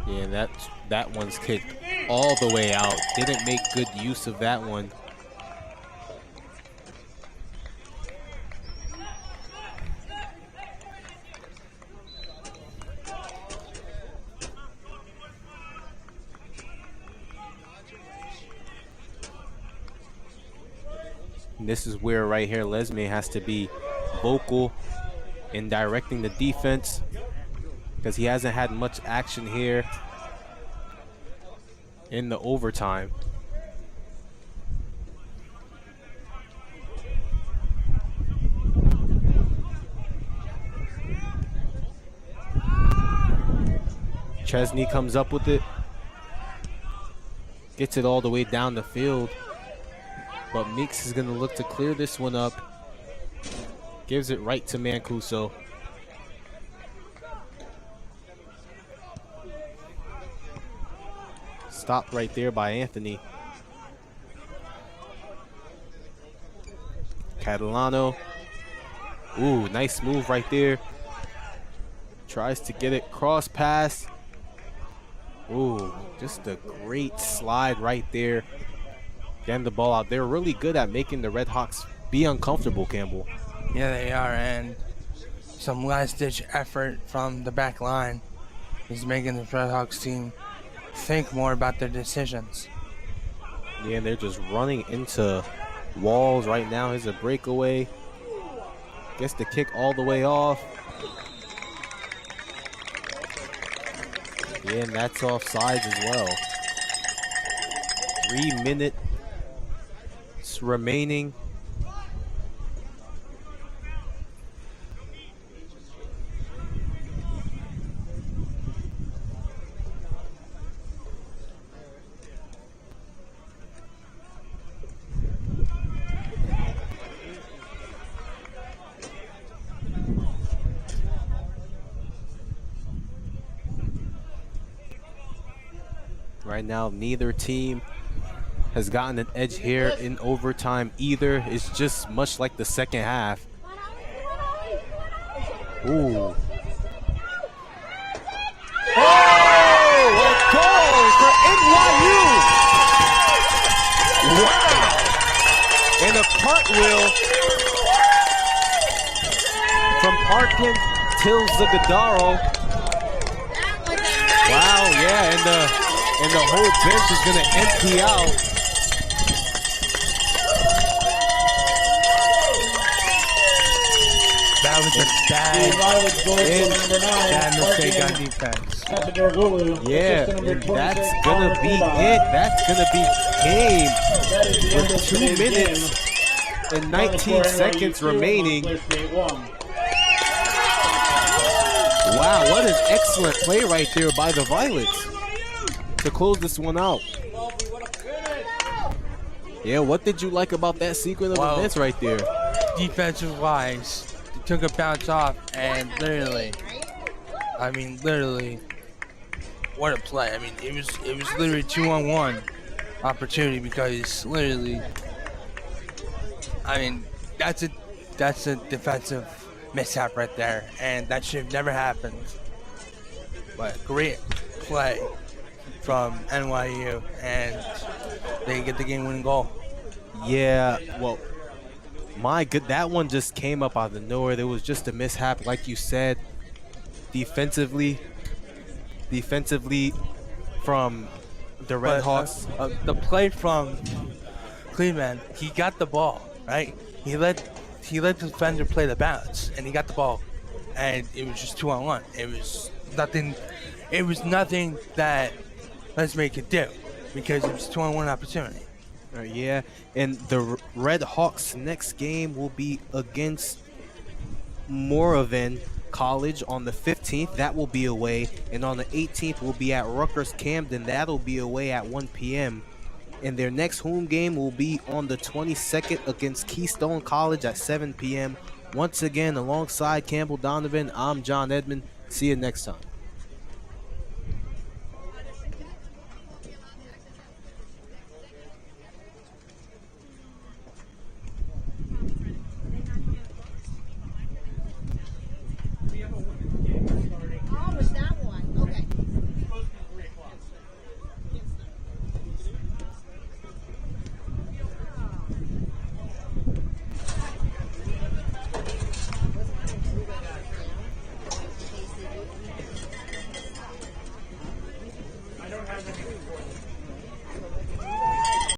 Yeah, that one's kicked all the way out. Didn't make good use of that one. And this is where right here Lesme has to be vocal in directing the defense because he hasn't had much action here in the overtime. Chesney comes up with it. Gets it all the way down the field. But Meeks is going to look to clear this one up. Gives it right to Mancuso. Stopped right there by Anthony. Catalano. Ooh, nice move right there. Tries to get it cross pass. Ooh, just a great slide right there getting the ball out. They're really good at making the Redhawks be uncomfortable, Campbell. Yeah, they are, and some last-ditch effort from the back line is making the Redhawks team think more about their decisions. Yeah, and they're just running into walls right now. Here's a breakaway. Gets the kick all the way off. Yeah, and that's offsides as well. 3 minutes remaining. Right now, neither team has gotten an edge here in overtime either. It's just much like the second half. Ooh. Oh, a goal for NYU! Wow! And a cartwheel from Arkin Tilzagadaro. Wow, yeah, and the whole bench is going to empty out. That was a bad mistake on defense. Yeah, and that's going to be it. That's going to be game with 2 minutes and 19 seconds remaining. Wow, what an excellent play right there by the Violets to close this one out. Yeah, what did you like about that sequence of events right there? Defensive-wise, they took a bounce off, and literally, what a play. I mean, it was literally 2-on-1 opportunity because literally, I mean, that's a defensive mishap right there, and that should have never happened. But great play from NYU, and they get the game-winning goal. Yeah, well, my good, that one just came up out of nowhere. There was just a mishap, like you said. Defensively from the Redhawks. The play from Cleveland, he got the ball, right? He let the defender play the bounce, and he got the ball, and it was just 2-on-1. It was nothing. It was nothing that let's make it do, because it was 2-on-1 opportunity. Yeah, and the Redhawks' next game will be against Moravian College on the 15th. That will be away, and on the 18th will be at Rutgers Camden. That'll be away at 1 p.m. And their next home game will be on the 22nd against Keystone College at 7 p.m. Once again, alongside Campbell Donovan, I'm John Edmond. See you next time.